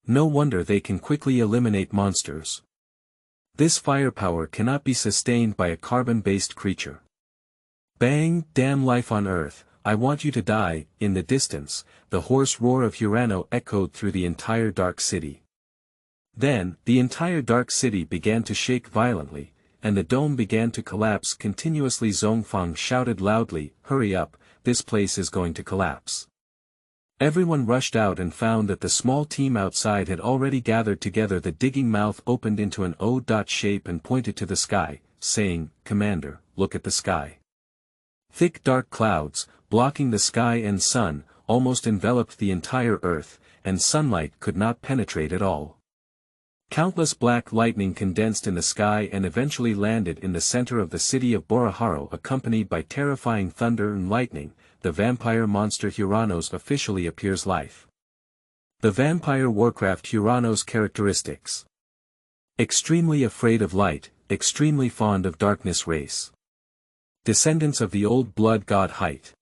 No wonder they can quickly eliminate monsters. This firepower cannot be sustained by a carbon-based creature. Bang! Damn life on Earth, I want you to die. In the distance, the hoarse roar of Shurano echoed through the entire dark city. Then, the entire dark city began to shake violently, and the dome began to collapse continuously. Zhongfang shouted loudly, "Hurry up, this place is going to collapse." Everyone rushed out and found that the small team outside had already gathered together. The digging mouth opened into an O shape and pointed to the sky, saying, "Commander, look at the sky." Thick dark clouds, blocking the sky and sun, almost enveloped the entire earth, and sunlight could not penetrate at all. Countless black lightning condensed in the sky and eventually landed in the center of the city of Boraharo. Accompanied by terrifying thunder and lightning, the vampire monster Shuranos officially appears live. The vampire Warcraft Shuranos characteristics. Extremely afraid of light, extremely fond of darkness race. Descendants of the old blood god height.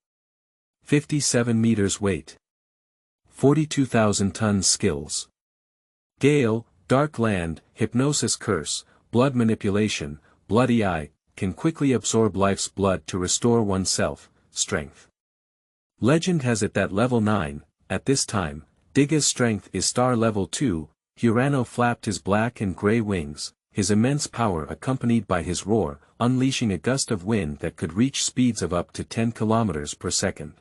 57 meters weight. 42,000 tons skills. Gale, dark land, hypnosis curse, blood manipulation, bloody eye, can quickly absorb life's blood to restore oneself, strength. Legend has it that level 9, at this time, Digga's strength is star level 2, Shurano flapped his black and grey wings, his immense power accompanied by his roar, unleashing a gust of wind that could reach speeds of up to 10 kilometers per second.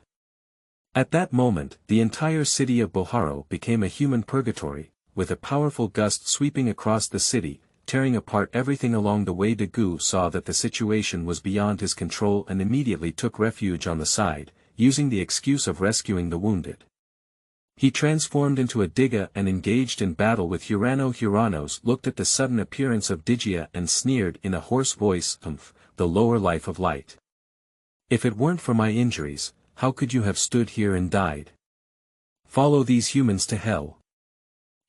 At that moment, the entire city of Boharo became a human purgatory, with a powerful gust sweeping across the city, tearing apart everything along the way. Dagu saw that the situation was beyond his control and immediately took refuge on the side, using the excuse of rescuing the wounded. He transformed into a Digga and engaged in battle with Shurano. Shuranos looked at the sudden appearance of Digia and sneered in a hoarse voice, the lower life of light. If it weren't for my injuries, how could you have stood here and died? Follow these humans to hell.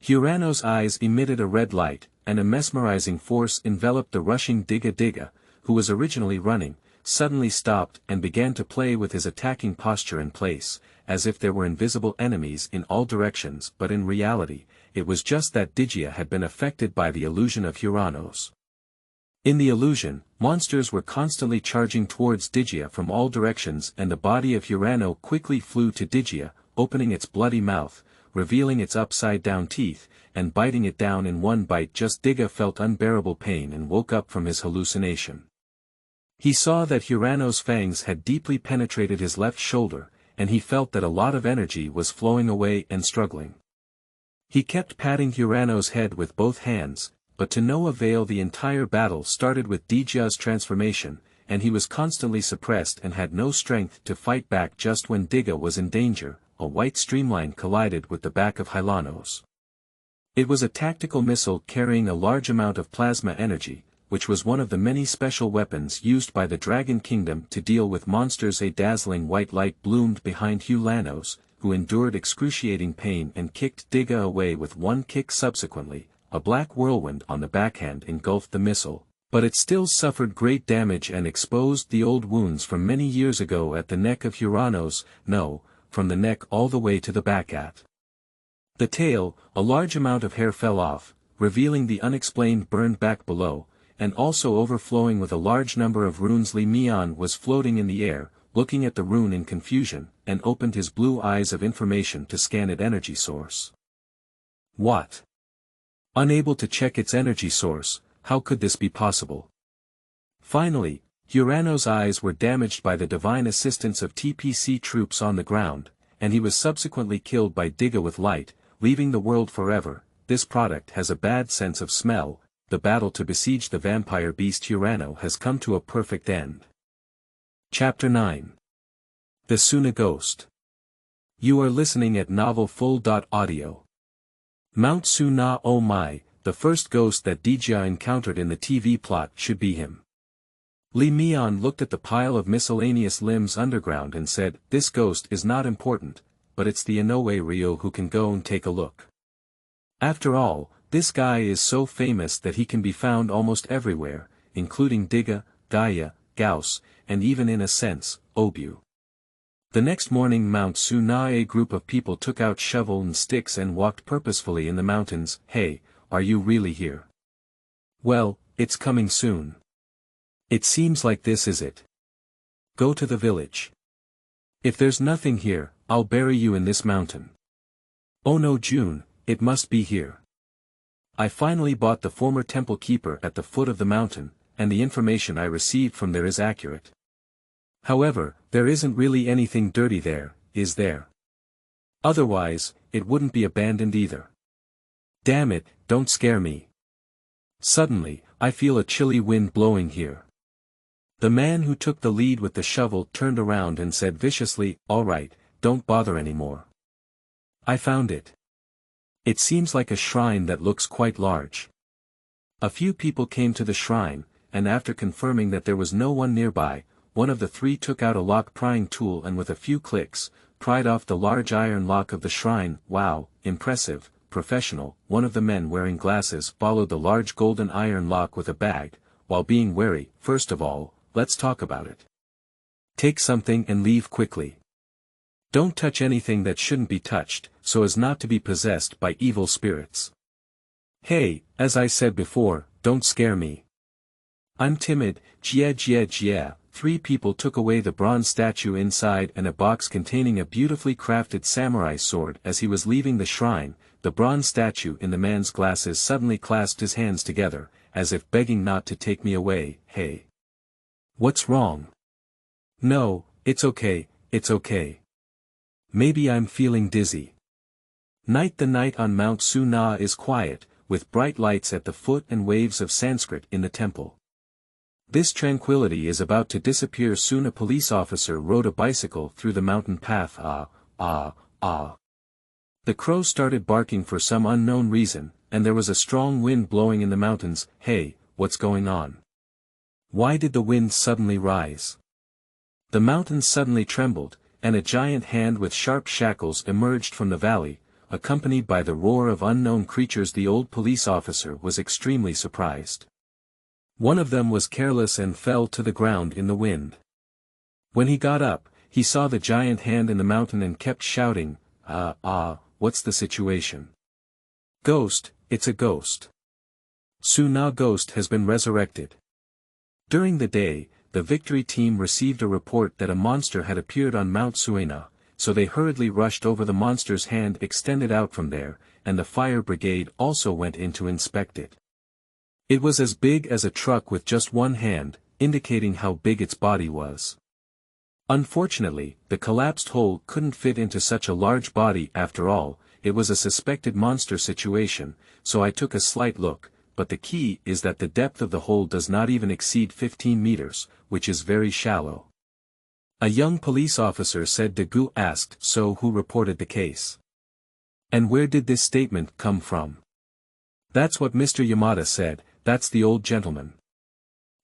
Shurano's eyes emitted a red light, and a mesmerizing force enveloped the rushing Digga, who was originally running, suddenly stopped and began to play with his attacking posture in place, as if there were invisible enemies in all directions. But in reality, it was just that Digia had been affected by the illusion of Shuranos. In the illusion, monsters were constantly charging towards Digia from all directions, and the body of Shurano quickly flew to Digia, opening its bloody mouth, revealing its upside-down teeth, and biting it down in one bite. Just Digga felt unbearable pain and woke up from his hallucination. He saw that Shurano's fangs had deeply penetrated his left shoulder, and he felt that a lot of energy was flowing away and struggling. He kept patting Shurano's head with both hands, but to no avail. The entire battle started with Digia's transformation, and he was constantly suppressed and had no strength to fight back. Just when Digga was in danger, a white streamline collided with the back of Hylanos. It was a tactical missile carrying a large amount of plasma energy, which was one of the many special weapons used by the Dragon Kingdom to deal with monsters. A dazzling white light bloomed behind Hylanos, who endured excruciating pain and kicked Digga away with one kick. Subsequently, a black whirlwind on the backhand engulfed the missile, but it still suffered great damage and exposed the old wounds from many years ago at the neck of Shuranos, from the neck all the way to the back at the tail. A large amount of hair fell off, revealing the unexplained burn back below, and also overflowing with a large number of runes. Li Mian was floating in the air, looking at the rune in confusion, and opened his blue eyes of information to scan its energy source. What? Unable to check its energy source, how could this be possible? Finally, Shurano's eyes were damaged by the divine assistance of TPC troops on the ground, and he was subsequently killed by Digga with light, leaving the world forever. This product has a bad sense of smell. The battle to besiege the vampire beast Shurano has come to a perfect end. Chapter 9. The Suna Ghost. You are listening at novelfull.audio. Mount Suna. Oh my, the first ghost that Digia encountered in the TV plot should be him. Li Mian looked at the pile of miscellaneous limbs underground and said, this ghost is not important, but it's the Inoue Ryo who can go and take a look. After all, this guy is so famous that he can be found almost everywhere, including Digga, Gaia, Gauss, and even in a sense, Obu. The next morning Mount Suna, a group of people took out shovel and sticks and walked purposefully in the mountains. Hey, are you really here? Well, it's coming soon. It seems like this is it. Go to the village. If there's nothing here, I'll bury you in this mountain. Oh no, June, it must be here. I finally bought the former temple keeper at the foot of the mountain, and the information I received from there is accurate. However, there isn't really anything dirty there, is there? Otherwise, it wouldn't be abandoned either. Damn it, don't scare me. Suddenly, I feel a chilly wind blowing here. The man who took the lead with the shovel turned around and said viciously, all right, don't bother anymore. I found it. It seems like a shrine that looks quite large. A few people came to the shrine, and after confirming that there was no one nearby, one of the three took out a lock-prying tool and with a few clicks, pried off the large iron lock of the shrine. Wow, impressive, professional. One of the men wearing glasses followed the large golden iron lock with a bag, while being wary. First of all, let's talk about it. Take something and leave quickly. Don't touch anything that shouldn't be touched, so as not to be possessed by evil spirits. Hey, as I said before, don't scare me. I'm timid. Jia. 3 people took away the bronze statue inside and a box containing a beautifully crafted samurai sword. As he was leaving the shrine, the bronze statue in the man's glasses suddenly clasped his hands together, as if begging not to take me away. Hey. What's wrong? No, it's okay, it's okay. Maybe I'm feeling dizzy. The night on Mount Suna is quiet, with bright lights at the foot and waves of Sanskrit in the temple. This tranquility is about to disappear soon. A police officer rode a bicycle through the mountain path. The crow started barking for some unknown reason, and there was a strong wind blowing in the mountains. Hey, what's going on? Why did the wind suddenly rise? The mountains suddenly trembled, and a giant hand with sharp shackles emerged from the valley, accompanied by the roar of unknown creatures. The old police officer was extremely surprised. One of them was careless and fell to the ground in the wind. When he got up, he saw the giant hand in the mountain and kept shouting, what's the situation? Ghost, it's a ghost. Suna ghost has been resurrected. During the day, the victory team received a report that a monster had appeared on Mount Suna, so they hurriedly rushed over. The monster's hand extended out from there, and the fire brigade also went in to inspect it. It was as big as a truck with just one hand, indicating how big its body was. Unfortunately, the collapsed hole couldn't fit into such a large body. After all, it was a suspected monster situation, so I took a slight look, but the key is that the depth of the hole does not even exceed 15 meters, which is very shallow. A young police officer said. Dagu asked, so who reported the case? And where did this statement come from? That's what Mr. Yamada said. That's the old gentleman.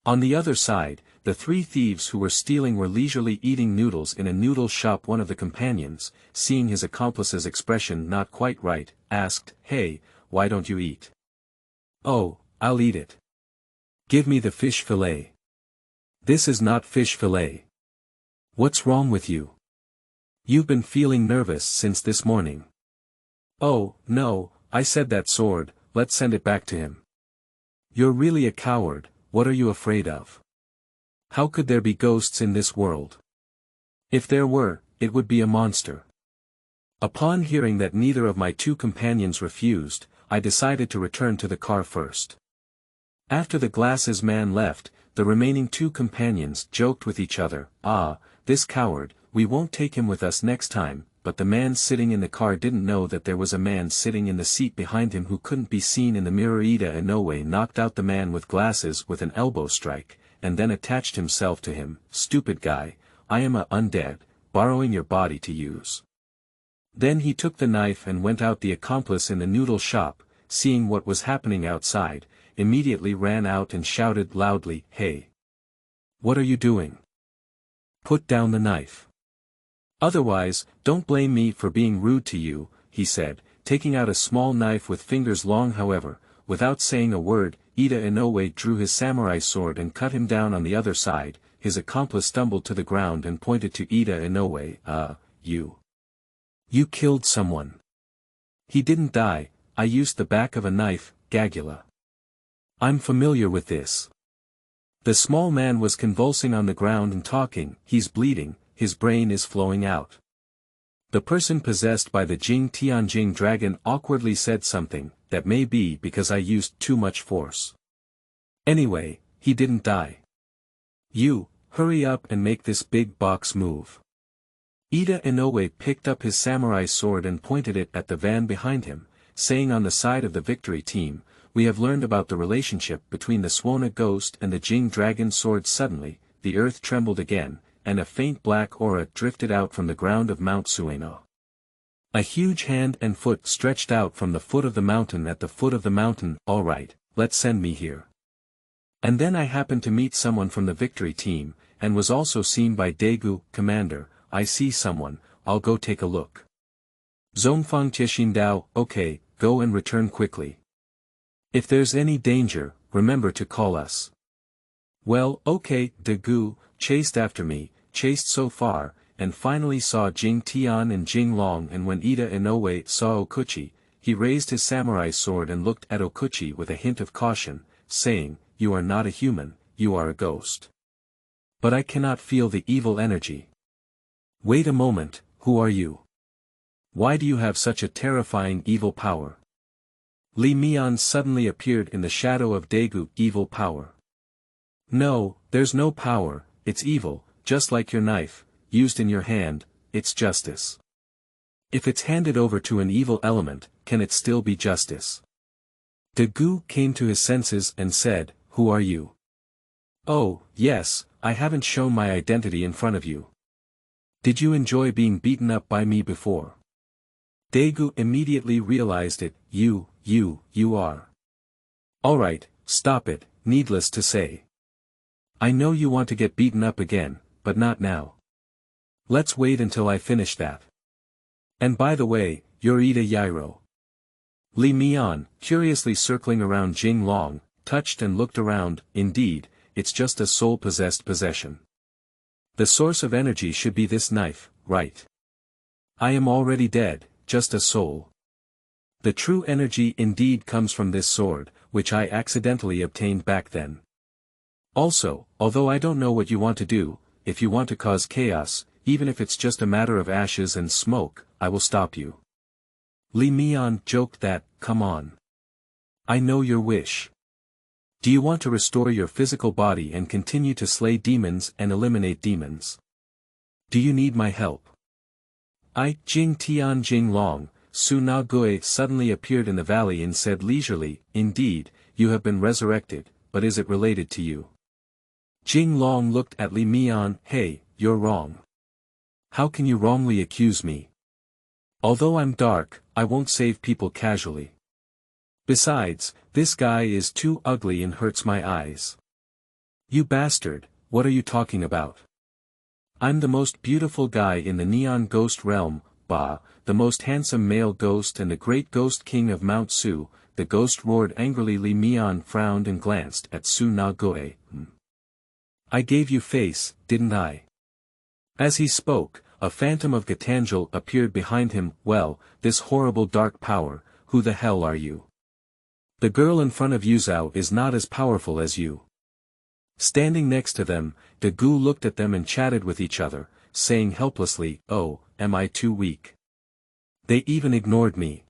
On the other side, the 3 thieves who were stealing were leisurely eating noodles in a noodle shop. One of the companions, seeing his accomplice's expression not quite right, asked, Hey, why don't you eat? Oh, I'll eat it. Give me the fish fillet. This is not fish fillet. What's wrong with you? You've been feeling nervous since this morning. Oh, no, I said that sword, let's send it back to him. You're really a coward. What are you afraid of? How could there be ghosts in this world? If there were, it would be a monster. Upon hearing that neither of my 2 companions refused, I decided to return to the car first. After the glasses man left, the remaining 2 companions joked with each other. This coward, we won't take him with us next time. But the man sitting in the car didn't know that there was a man sitting in the seat behind him who couldn't be seen in the mirror. Ida Inoue knocked out the man with glasses with an elbow strike, and then attached himself to him. Stupid guy, I am a undead, borrowing your body to use. Then he took the knife and went out. The accomplice in the noodle shop, seeing what was happening outside, immediately ran out and shouted loudly, Hey! What are you doing? Put down the knife. Otherwise, don't blame me for being rude to you, he said, taking out a small knife with fingers long. However, without saying a word, Ida Inoue drew his samurai sword and cut him down on the other side. His accomplice stumbled to the ground and pointed to Ida Inoue. You killed someone. He didn't die, I used the back of a knife, Gagula. I'm familiar with this. The small man was convulsing on the ground and talking. He's bleeding. His brain is flowing out. The person possessed by the Jing Tianjing dragon awkwardly said something, that may be because I used too much force. Anyway, he didn't die. You, hurry up and make this big box move. Ida Inoue picked up his samurai sword and pointed it at the van behind him, saying on the side of the victory team, We have learned about the relationship between the Suna ghost and the Jing dragon sword. Suddenly, the earth trembled again, and a faint black aura drifted out from the ground of Mount Sueno. A huge hand and foot stretched out from the foot of the mountain. At the foot of the mountain, all right, let's send me here. And then I happened to meet someone from the victory team, and was also seen by Daegu. Commander, I see someone, I'll go take a look. Zongfang Tieshindao, okay, go and return quickly. If there's any danger, remember to call us. Well, okay, Dagu chased after me, chased so far, and finally saw Jing Tian and Jing Long, and when Ida Inoue saw Okuchi, he raised his samurai sword and looked at Okuchi with a hint of caution, saying, "You are not a human, you are a ghost. But I cannot feel the evil energy." "Wait a moment, who are you? Why do you have such a terrifying evil power?" Li Mian suddenly appeared in the shadow of Dagu. "Evil power? No, there's no power, it's evil, just like your knife, used in your hand, it's justice. If it's handed over to an evil element, can it still be justice?" Dagu came to his senses and said, "Who are you?" "Oh, yes, I haven't shown my identity in front of you. Did you enjoy being beaten up by me before?" Dagu immediately realized it. You are. Alright, stop it, needless to say. I know you want to get beaten up again, but not now. Let's wait until I finish that. And by the way, you're Ida Yairo. Li Mian, curiously circling around Jing Long, touched and looked around. Indeed, it's just a soul-possessed possession. The source of energy should be this knife, right? I am already dead, just a soul. The true energy indeed comes from this sword, which I accidentally obtained back then. Also, although I don't know what you want to do, if you want to cause chaos, even if it's just a matter of ashes and smoke, I will stop you. Li Mian joked that, come on. I know your wish. Do you want to restore your physical body and continue to slay demons and eliminate demons? Do you need my help? Jing Tian Jing Long, Suna Gui suddenly appeared in the valley and said leisurely, "Indeed, you have been resurrected, but is it related to you?" Jing Long looked at Li Mian. "Hey, you're wrong. How can you wrongly accuse me? Although I'm dark, I won't save people casually. Besides, this guy is too ugly and hurts my eyes." "You bastard, what are you talking about? I'm the most beautiful guy in the Neon Ghost realm, bah, the most handsome male ghost and the great ghost king of Mount Su," the ghost roared angrily. Li Mian frowned and glanced at Su Na Goe. "I gave you face, didn't I?" As he spoke, a phantom of Gatangel appeared behind him. "Well, this horrible dark power, who the hell are you? The girl in front of Yuzhou is not as powerful as you." Standing next to them, Dagu looked at them and chatted with each other, saying helplessly, "Oh, am I too weak? They even ignored me."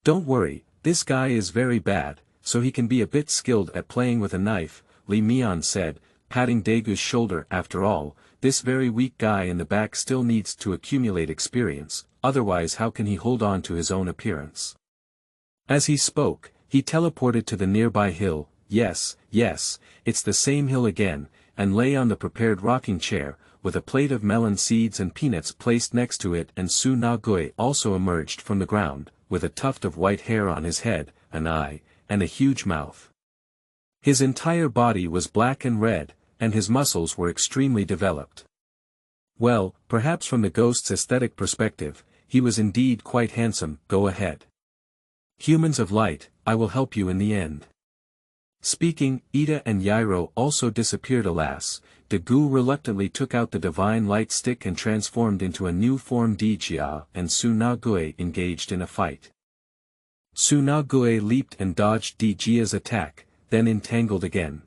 "Don't worry, this guy is very bad, so he can be a bit skilled at playing with a knife," Li Mian said, patting Dagu's shoulder. "After all, this very weak guy in the back still needs to accumulate experience, otherwise how can he hold on to his own appearance?" As he spoke, he teleported to the nearby hill. Yes, it's the same hill again, and lay on the prepared rocking chair, with a plate of melon seeds and peanuts placed next to it, and Su Na Gui also emerged from the ground, with a tuft of white hair on his head, an eye, and a huge mouth. His entire body was black and red, and his muscles were extremely developed. Well, perhaps from the ghost's aesthetic perspective, he was indeed quite handsome. "Go ahead. Humans of light, I will help you in the end." Speaking, Ida and Yairo also disappeared. Alas, Dagu reluctantly took out the divine light stick and transformed into a new form. Dijia and Su Na Gui engaged in a fight. Su Na Gui leaped and dodged Dijia's attack, then entangled again.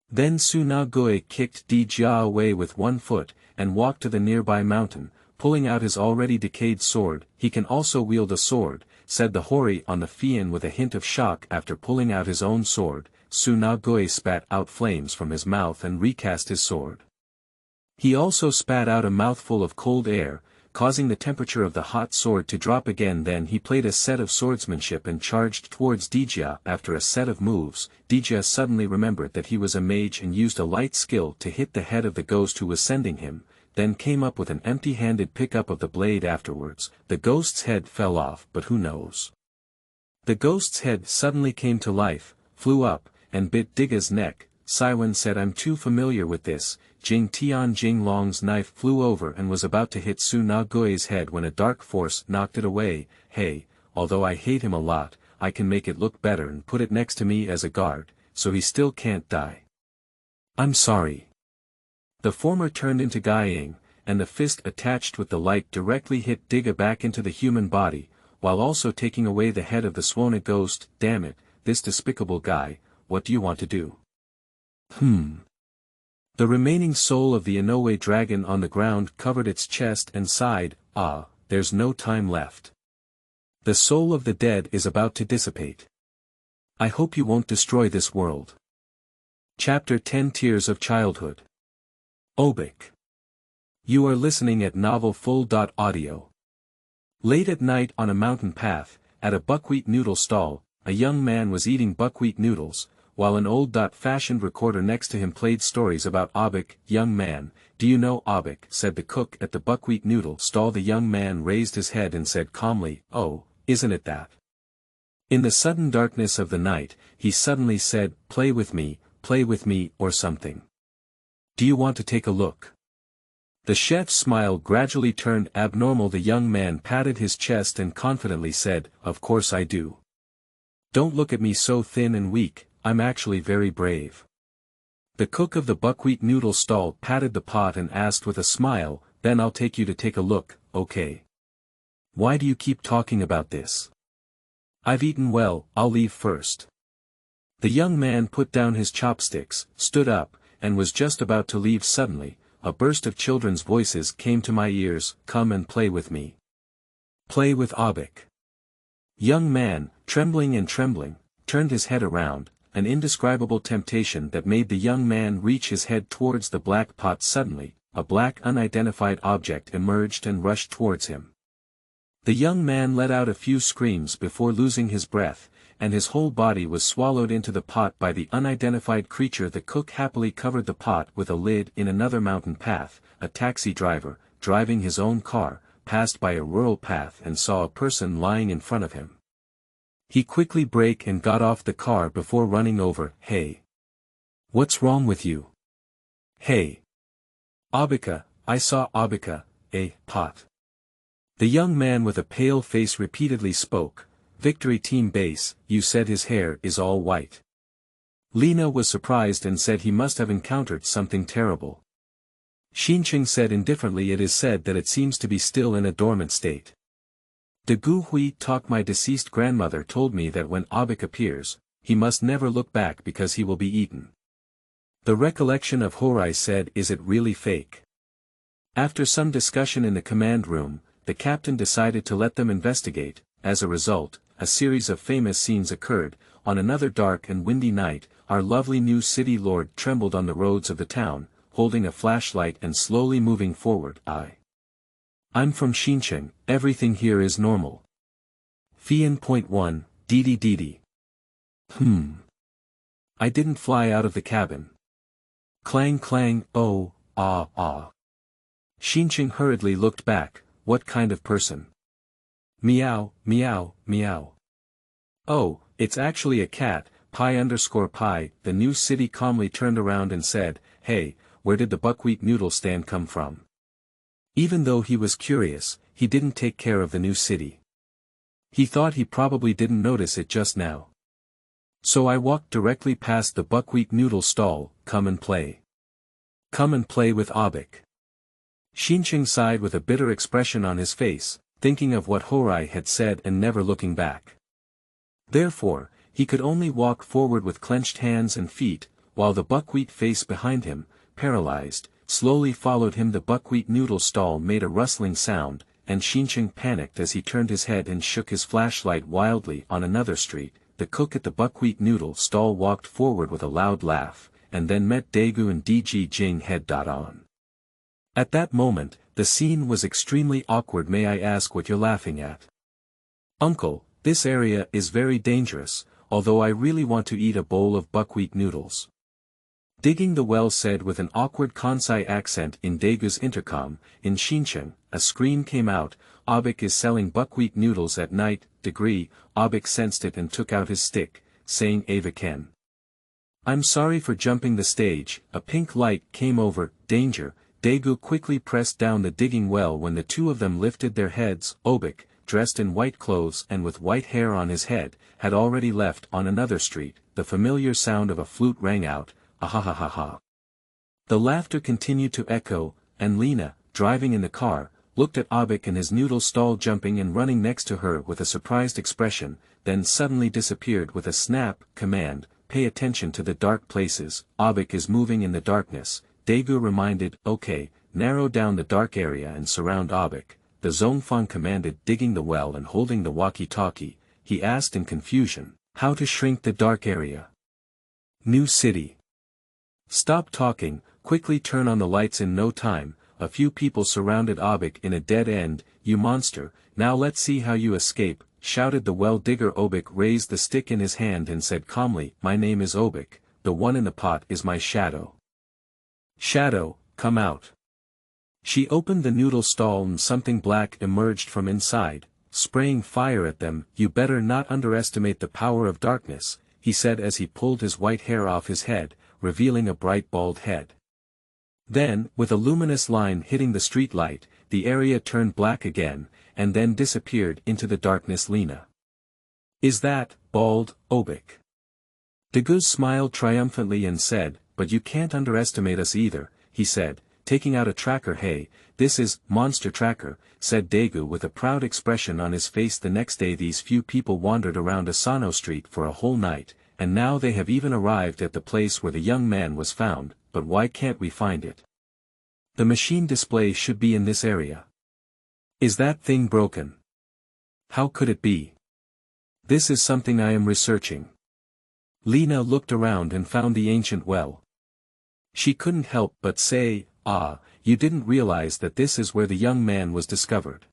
Then Su Na Gui kicked Dijia away with one foot, and walked to the nearby mountain, pulling out his already decayed sword. "He can also wield a sword," said the Hori on the Fian with a hint of shock. After pulling out his own sword, Su Na Gui spat out flames from his mouth and recast his sword. He also spat out a mouthful of cold air, causing the temperature of the hot sword to drop again. Then he played a set of swordsmanship and charged towards Dijia. After a set of moves, Dijia suddenly remembered that he was a mage and used a light skill to hit the head of the ghost who was sending him, then came up with an empty-handed pickup of the blade. Afterwards, the ghost's head fell off, but who knows? The ghost's head suddenly came to life, flew up, and bit Diga's neck. Saiwan said, "I'm too familiar with this." Jing Tian Jing Long's knife flew over and was about to hit Su Na Gui's head when a dark force knocked it away. "Hey, although I hate him a lot, I can make it look better and put it next to me as a guard, so he still can't die. I'm sorry. The former turned into Guiying, and the fist attached with the light directly hit Digga back into the human body, while also taking away the head of the Swona ghost. Damn it, this despicable guy, what do you want to do? The remaining soul of the Inoue dragon on the ground covered its chest and sighed, there's no time left. The soul of the dead is about to dissipate. I hope you won't destroy this world. Chapter 10 Tears of Childhood. Obic. You are listening at novelfull.audio. Late at night on a mountain path, at a buckwheat noodle stall, a young man was eating buckwheat noodles, while an old-fashioned recorder next to him played stories about Obic. Young man, do you know Obic? Said the cook at the buckwheat noodle stall. The young man raised his head and said calmly, oh, isn't it that? In the sudden darkness of the night, he suddenly said, play with me, or something. Do you want to take a look? The chef's smile gradually turned abnormal. The young man patted his chest and confidently said, of course I do. Don't look at me so thin and weak, I'm actually very brave. The cook of the buckwheat noodle stall patted the pot and asked with a smile, then I'll take you to take a look, okay? Why do you keep talking about this? I've eaten well, I'll leave first. The young man put down his chopsticks, stood up, and was just about to leave. Suddenly, a burst of children's voices came to my ears, come and play with me. Play with Obic. Young man, trembling, turned his head around, an indescribable temptation that made the young man reach his head towards the black pot. Suddenly, a black unidentified object emerged and rushed towards him. The young man let out a few screams before losing his breath, and his whole body was swallowed into the pot by the unidentified creature. The cook happily covered the pot with a lid. In another mountain path, a taxi driver, driving his own car, passed by a rural path and saw a person lying in front of him. He quickly braked and got off the car before running over. Hey! What's wrong with you? Hey! Obica, I saw Obica, pot. The young man with a pale face repeatedly spoke. Victory Team Base, you said his hair is all white. Lena was surprised and said he must have encountered something terrible. Xinqing said indifferently, it is said that it seems to be still in a dormant state. De Gu Hui talk, my deceased grandmother told me that when Obic appears, he must never look back because he will be eaten. The recollection of Horai said, is it really fake? After some discussion in the command room, the captain decided to let them investigate. As a result, a series of famous scenes occurred. On another dark and windy night, our lovely new city lord trembled on the roads of the town, holding a flashlight and slowly moving forward. I'm from Xinqiang, everything here is normal. Fian.1, Didi. I didn't fly out of the cabin. Clang, oh, Xinqiang hurriedly looked back. What kind of person? Meow. Oh, it's actually a cat, Pi_Pi. The new city calmly turned around and said, hey, where did the buckwheat noodle stand come from? Even though he was curious, he didn't take care of the new city. He thought he probably didn't notice it just now. So I walked directly past the buckwheat noodle stall. Come and play. Come and play with Obic. Xinqiang sighed with a bitter expression on his face, thinking of what Horai had said and never looking back. Therefore, he could only walk forward with clenched hands and feet, while the buckwheat face behind him, paralyzed, slowly followed him. The buckwheat noodle stall made a rustling sound, and Xinqiang panicked as he turned his head and shook his flashlight wildly. On another street, the cook at the buckwheat noodle stall walked forward with a loud laugh, and then met Daegu and DG Jing head-on. At that moment, the scene was extremely awkward. May I ask what you're laughing at? Uncle, this area is very dangerous, although I really want to eat a bowl of buckwheat noodles. Digging the well said with an awkward Kansai accent in Daegu's intercom. In Xinqiang, a scream came out. Obic is selling buckwheat noodles at night. Degree, Obic sensed it and took out his stick, saying Ava Ken. I'm sorry for jumping the stage. A pink light came over. Danger. Daegu quickly pressed down the digging well when the two of them lifted their heads. Obic, dressed in white clothes and with white hair on his head, had already left on another street. The familiar sound of a flute rang out, ah-ha-ha-ha-ha. The laughter continued to echo, and Lena, driving in the car, looked at Obic and his noodle stall jumping and running next to her with a surprised expression, then suddenly disappeared with a snap command, pay attention to the dark places. Obic is moving in the darkness, Daegu reminded. Okay, narrow down the dark area and surround Obic. The Zongfang commanded, digging the well and holding the walkie-talkie. He asked in confusion, how to shrink the dark area? New city. Stop talking, quickly turn on the lights. In no time, a few people surrounded Obic in a dead end. You monster, now let's see how you escape, shouted the well digger. Obic raised the stick in his hand and said calmly, my name is Obic, the one in the pot is my shadow. Shadow, come out. She opened the noodle stall and something black emerged from inside, spraying fire at them. You better not underestimate the power of darkness, he said as he pulled his white hair off his head, revealing a bright bald head. Then, with a luminous line hitting the street light, the area turned black again, and then disappeared into the darkness. Lena. Is that, bald, Obic? Daegu smiled triumphantly and said, but you can't underestimate us either, he said, taking out a tracker. Hey, this is, monster tracker, said Daegu with a proud expression on his face. The next day these few people wandered around Asano Street for a whole night, and now they have even arrived at the place where the young man was found. But why can't we find it? The machine display should be in this area. Is that thing broken? How could it be? This is something I am researching. Lena looked around and found the ancient well. She couldn't help but say, ah, you didn't realize that this is where the young man was discovered.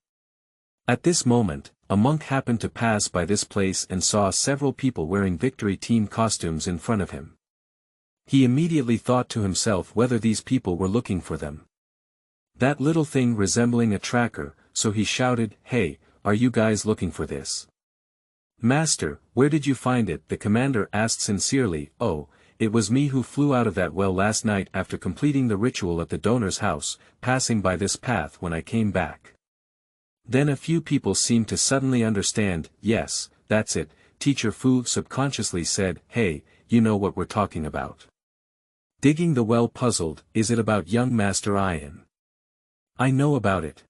At this moment, a monk happened to pass by this place and saw several people wearing victory team costumes in front of him. He immediately thought to himself whether these people were looking for them. That little thing resembling a tracker, so he shouted, hey, are you guys looking for this? Master, where did you find it? The commander asked sincerely. Oh, it was me who flew out of that well last night after completing the ritual at the donor's house, passing by this path when I came back. Then a few people seemed to suddenly understand. Yes, that's it, Teacher Fu subconsciously said. Hey, you know what we're talking about. Digging the well puzzled, is it about young Master Ian? I know about it.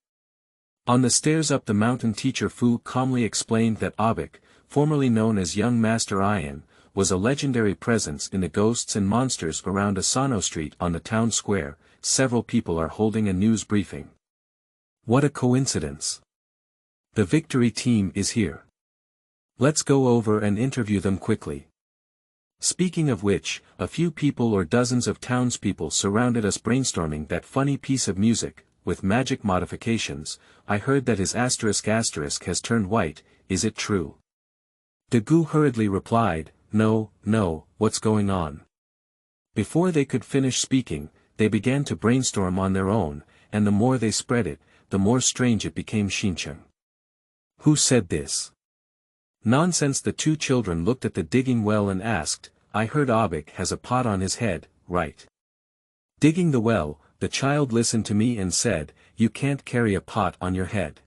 On the stairs up the mountain Teacher Fu calmly explained that Obic, formerly known as young Master Ian, was a legendary presence in the ghosts and monsters around Asano Street. On the town square, several people are holding a news briefing. What a coincidence. The victory team is here. Let's go over and interview them quickly. Speaking of which, a few people or dozens of townspeople surrounded us brainstorming that funny piece of music, with magic modifications. I heard that his asterisk has turned white, is it true? Daegu hurriedly replied, no, what's going on? Before they could finish speaking, they began to brainstorm on their own, and the more they spread it, the more strange it became. Shincheng. Who said this? Nonsense. The two children looked at the digging well and asked, I heard Obic has a pot on his head, right? Digging the well, the child listened to me and said, you can't carry a pot on your head.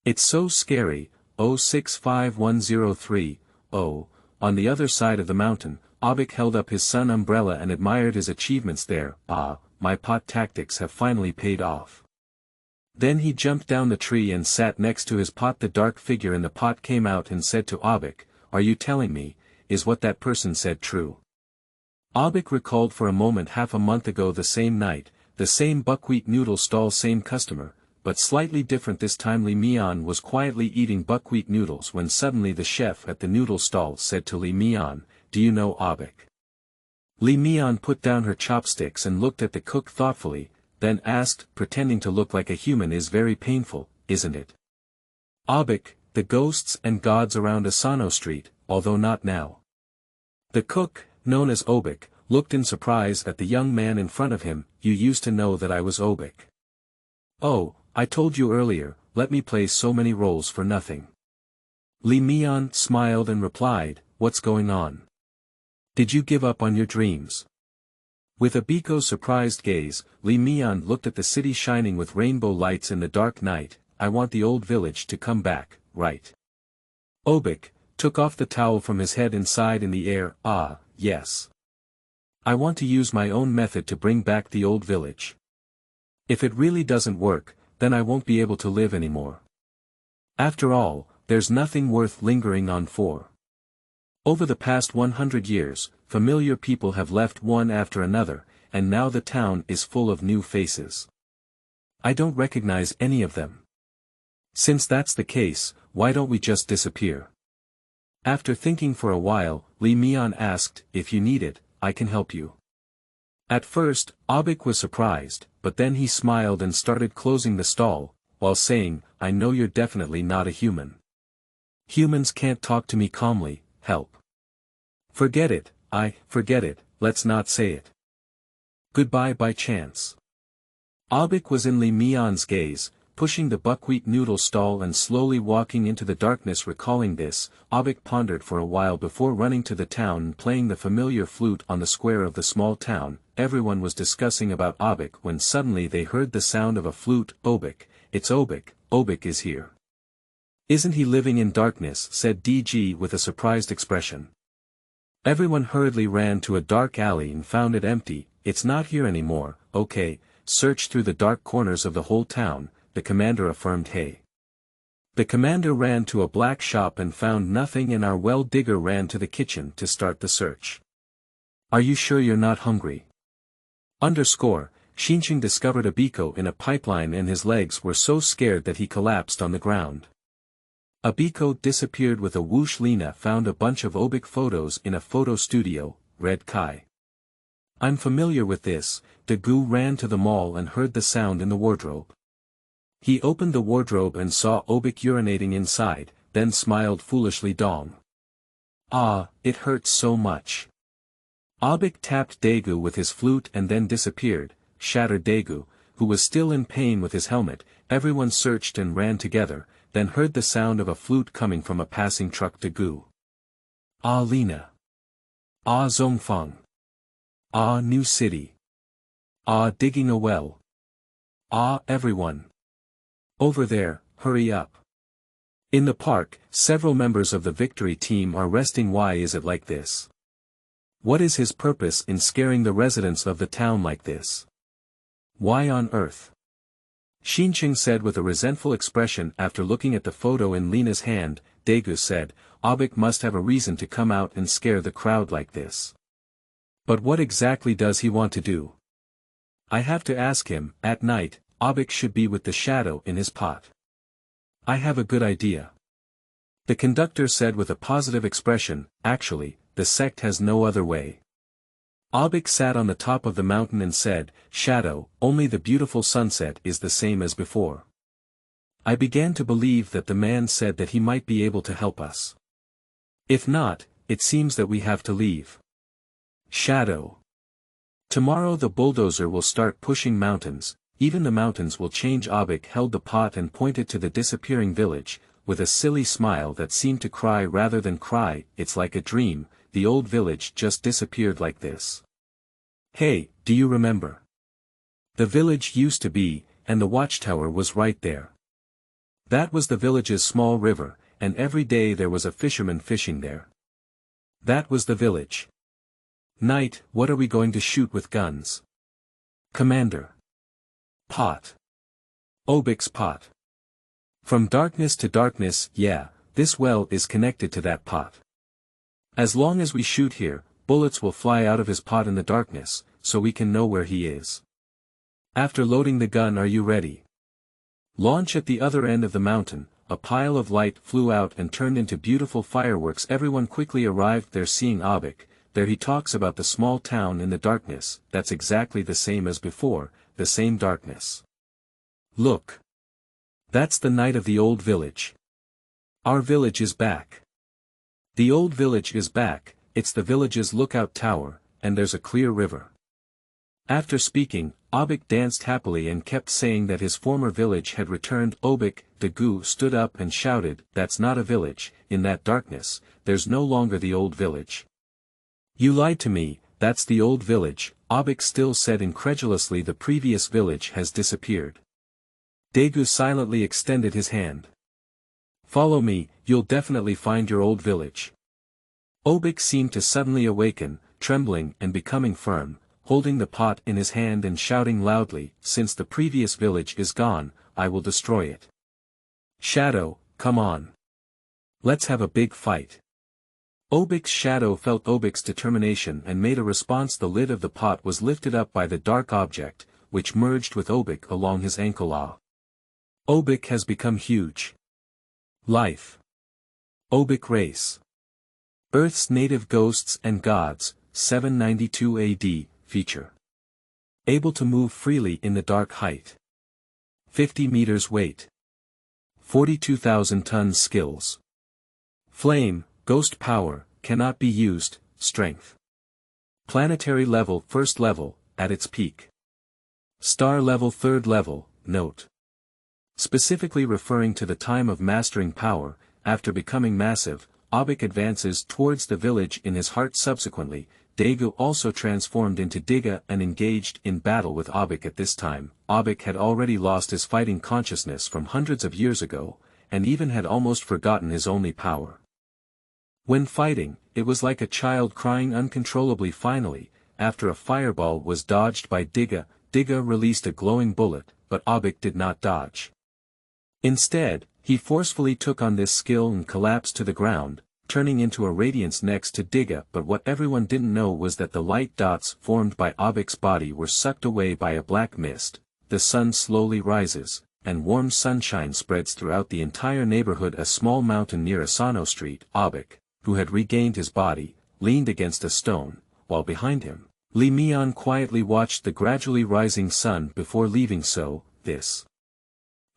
It's so scary. 065103, oh. On the other side of the mountain, Obic held up his sun umbrella and admired his achievements there. Ah, my pot tactics have finally paid off. Then he jumped down the tree and sat next to his pot. The dark figure in the pot came out and said to Obic, are you telling me, is what that person said true? Obic recalled for a moment. Half a month ago the same night, the same buckwheat noodle stall, same customer, but slightly different this time. Li Mian was quietly eating buckwheat noodles when suddenly the chef at the noodle stall said to Li Mian, do you know Obic? Li Mian put down her chopsticks and looked at the cook thoughtfully, then asked, pretending to look like a human, is very painful, isn't it? Obic, the ghosts and gods around Asano Street, although not now. The cook, known as Obic, looked in surprise at the young man in front of him. You used to know that I was Obic. Oh, I told you earlier, let me play so many roles for nothing. Li Mian smiled and replied, what's going on? Did you give up on your dreams? With a Biko's surprised gaze, Li Mian looked at the city shining with rainbow lights in the dark night. I want the old village to come back, right? Obic took off the towel from his head and sighed in the air, ah, yes. I want to use my own method to bring back the old village. If it really doesn't work, then I won't be able to live anymore. After all, there's nothing worth lingering on for. Over the past 100 years, familiar people have left one after another, and now the town is full of new faces. I don't recognize any of them. Since that's the case, why don't we just disappear? After thinking for a while, Li Mian asked, if you need it, I can help you. At first, Obic was surprised, but then he smiled and started closing the stall, while saying, I know you're definitely not a human. Humans can't talk to me calmly, help. Forget it, forget it, let's not say it. Goodbye by chance. Obic was in Li Mian's gaze, pushing the buckwheat noodle stall and slowly walking into the darkness. Recalling this, Obic pondered for a while before running to the town and playing the familiar flute on the square of the small town. Everyone was discussing about Obic when suddenly they heard the sound of a flute. Obic, it's Obic, Obic is here. Isn't he living in darkness? Said DG with a surprised expression. Everyone hurriedly ran to a dark alley and found it empty. It's not here anymore. Okay, search through the dark corners of the whole town, the commander affirmed. Hey. The commander ran to a black shop and found nothing, and our well digger ran to the kitchen to start the search. Are you sure you're not hungry? Xinqing discovered Abiko in a pipeline and his legs were so scared that he collapsed on the ground. Abiko disappeared with a whoosh. Lena found a bunch of Obic photos in a photo studio, Red Kai. I'm familiar with this. Dagu ran to the mall and heard the sound in the wardrobe. He opened the wardrobe and saw Obic urinating inside, then smiled foolishly. Dong. Ah, it hurts so much. Obic tapped Dagu with his flute and then disappeared, shattered. Dagu, who was still in pain with his helmet. Everyone searched and ran together, then heard the sound of a flute coming from a passing truck. Dagu. Ah, Lena. Ah, Zongfang. Ah, New City. Ah, digging a well. Ah, everyone. Over there, hurry up. In the park, several members of the victory team are resting. Why is it like this? What is his purpose in scaring the residents of the town like this? Why on earth? Xinqing said with a resentful expression after looking at the photo in Lena's hand. Dagu said, Obic must have a reason to come out and scare the crowd like this. But what exactly does he want to do? I have to ask him. At night, Obic should be with the shadow in his pot. I have a good idea. The conductor said with a positive expression. Actually, the sect has no other way. Obic sat on the top of the mountain and said, Shadow, only the beautiful sunset is the same as before. I began to believe that the man said that he might be able to help us. If not, it seems that we have to leave. Shadow. Tomorrow the bulldozer will start pushing mountains. Even the mountains will change. Obic held the pot and pointed to the disappearing village, with a silly smile that seemed to cry rather than cry. It's like a dream, the old village just disappeared like this. Hey, do you remember? The village used to be, and the watchtower was right there. That was the village's small river, and every day there was a fisherman fishing there. That was the village. Night, what are we going to shoot with guns? Commander. Pot. Obic's pot. From darkness to darkness. Yeah, this well is connected to that pot. As long as we shoot here, bullets will fly out of his pot in the darkness, so we can know where he is. After loading the gun, are you ready? Launch. At the other end of the mountain, a pile of light flew out and turned into beautiful fireworks. Everyone quickly arrived there. Seeing Obic, there he talks about the small town in the darkness. That's exactly the same as before, the same darkness. Look. That's the night of the old village. Our village is back. The old village is back. It's the village's lookout tower, and there's a clear river. After speaking, Obic danced happily and kept saying that his former village had returned. Obic, Dagu stood up and shouted, That's not a village. In that darkness, there's no longer the old village. You lied to me. That's the old village. Obic still said incredulously. The previous village has disappeared. Daegu silently extended his hand. Follow me, you'll definitely find your old village. Obic seemed to suddenly awaken, trembling and becoming firm, holding the pot in his hand and shouting loudly, since the previous village is gone, I will destroy it. Shadow, come on. Let's have a big fight. Obic's shadow felt Obic's determination and made a response. The lid of the pot was lifted up by the dark object, which merged with Obic along his ankle. Obic has become huge. Life. Obic race. Earth's native ghosts and gods, 792 AD, feature. Able to move freely in the dark height. 50 meters weight. 42,000 tons skills. Flame, ghost power, cannot be used, strength. Planetary level first level, at its peak. Star level third level, note. Specifically referring to the time of mastering power, after becoming massive, Obic advances towards the village in his heart. Subsequently, Daegu also transformed into Diga and engaged in battle with Obic. At this time, Obic had already lost his fighting consciousness from hundreds of years ago, and even had almost forgotten his only power. When fighting, it was like a child crying uncontrollably. Finally, after a fireball was dodged by Diga, Diga released a glowing bullet, but Obic did not dodge. Instead, he forcefully took on this skill and collapsed to the ground, turning into a radiance next to Diga. But what everyone didn't know was that the light dots formed by Obic's body were sucked away by a black mist. The sun slowly rises, and warm sunshine spreads throughout the entire neighborhood. A small mountain near Asano Street. Obic, who had regained his body, leaned against a stone, while behind him, Lee Mian quietly watched the gradually rising sun before leaving. So, this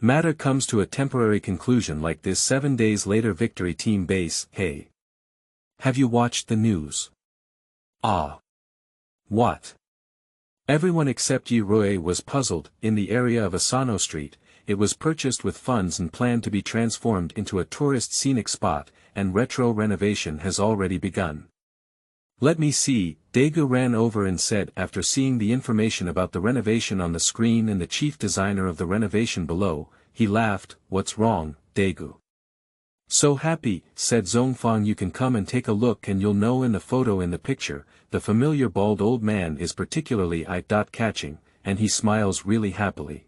matter comes to a temporary conclusion like this. 7 days later. Victory Team Base. Hey. Have you watched the news? Ah. What? Everyone except Yi Rui was puzzled. In the area of Asano Street, it was purchased with funds and planned to be transformed into a tourist scenic spot, and retro renovation has already begun. Let me see, Daegu ran over and said after seeing the information about the renovation on the screen and the chief designer of the renovation below. He laughed. What's wrong, Daegu? So happy, said Zongfang. You can come and take a look and you'll know. In the photo in the picture, the familiar bald old man is particularly eye-catching, and he smiles really happily.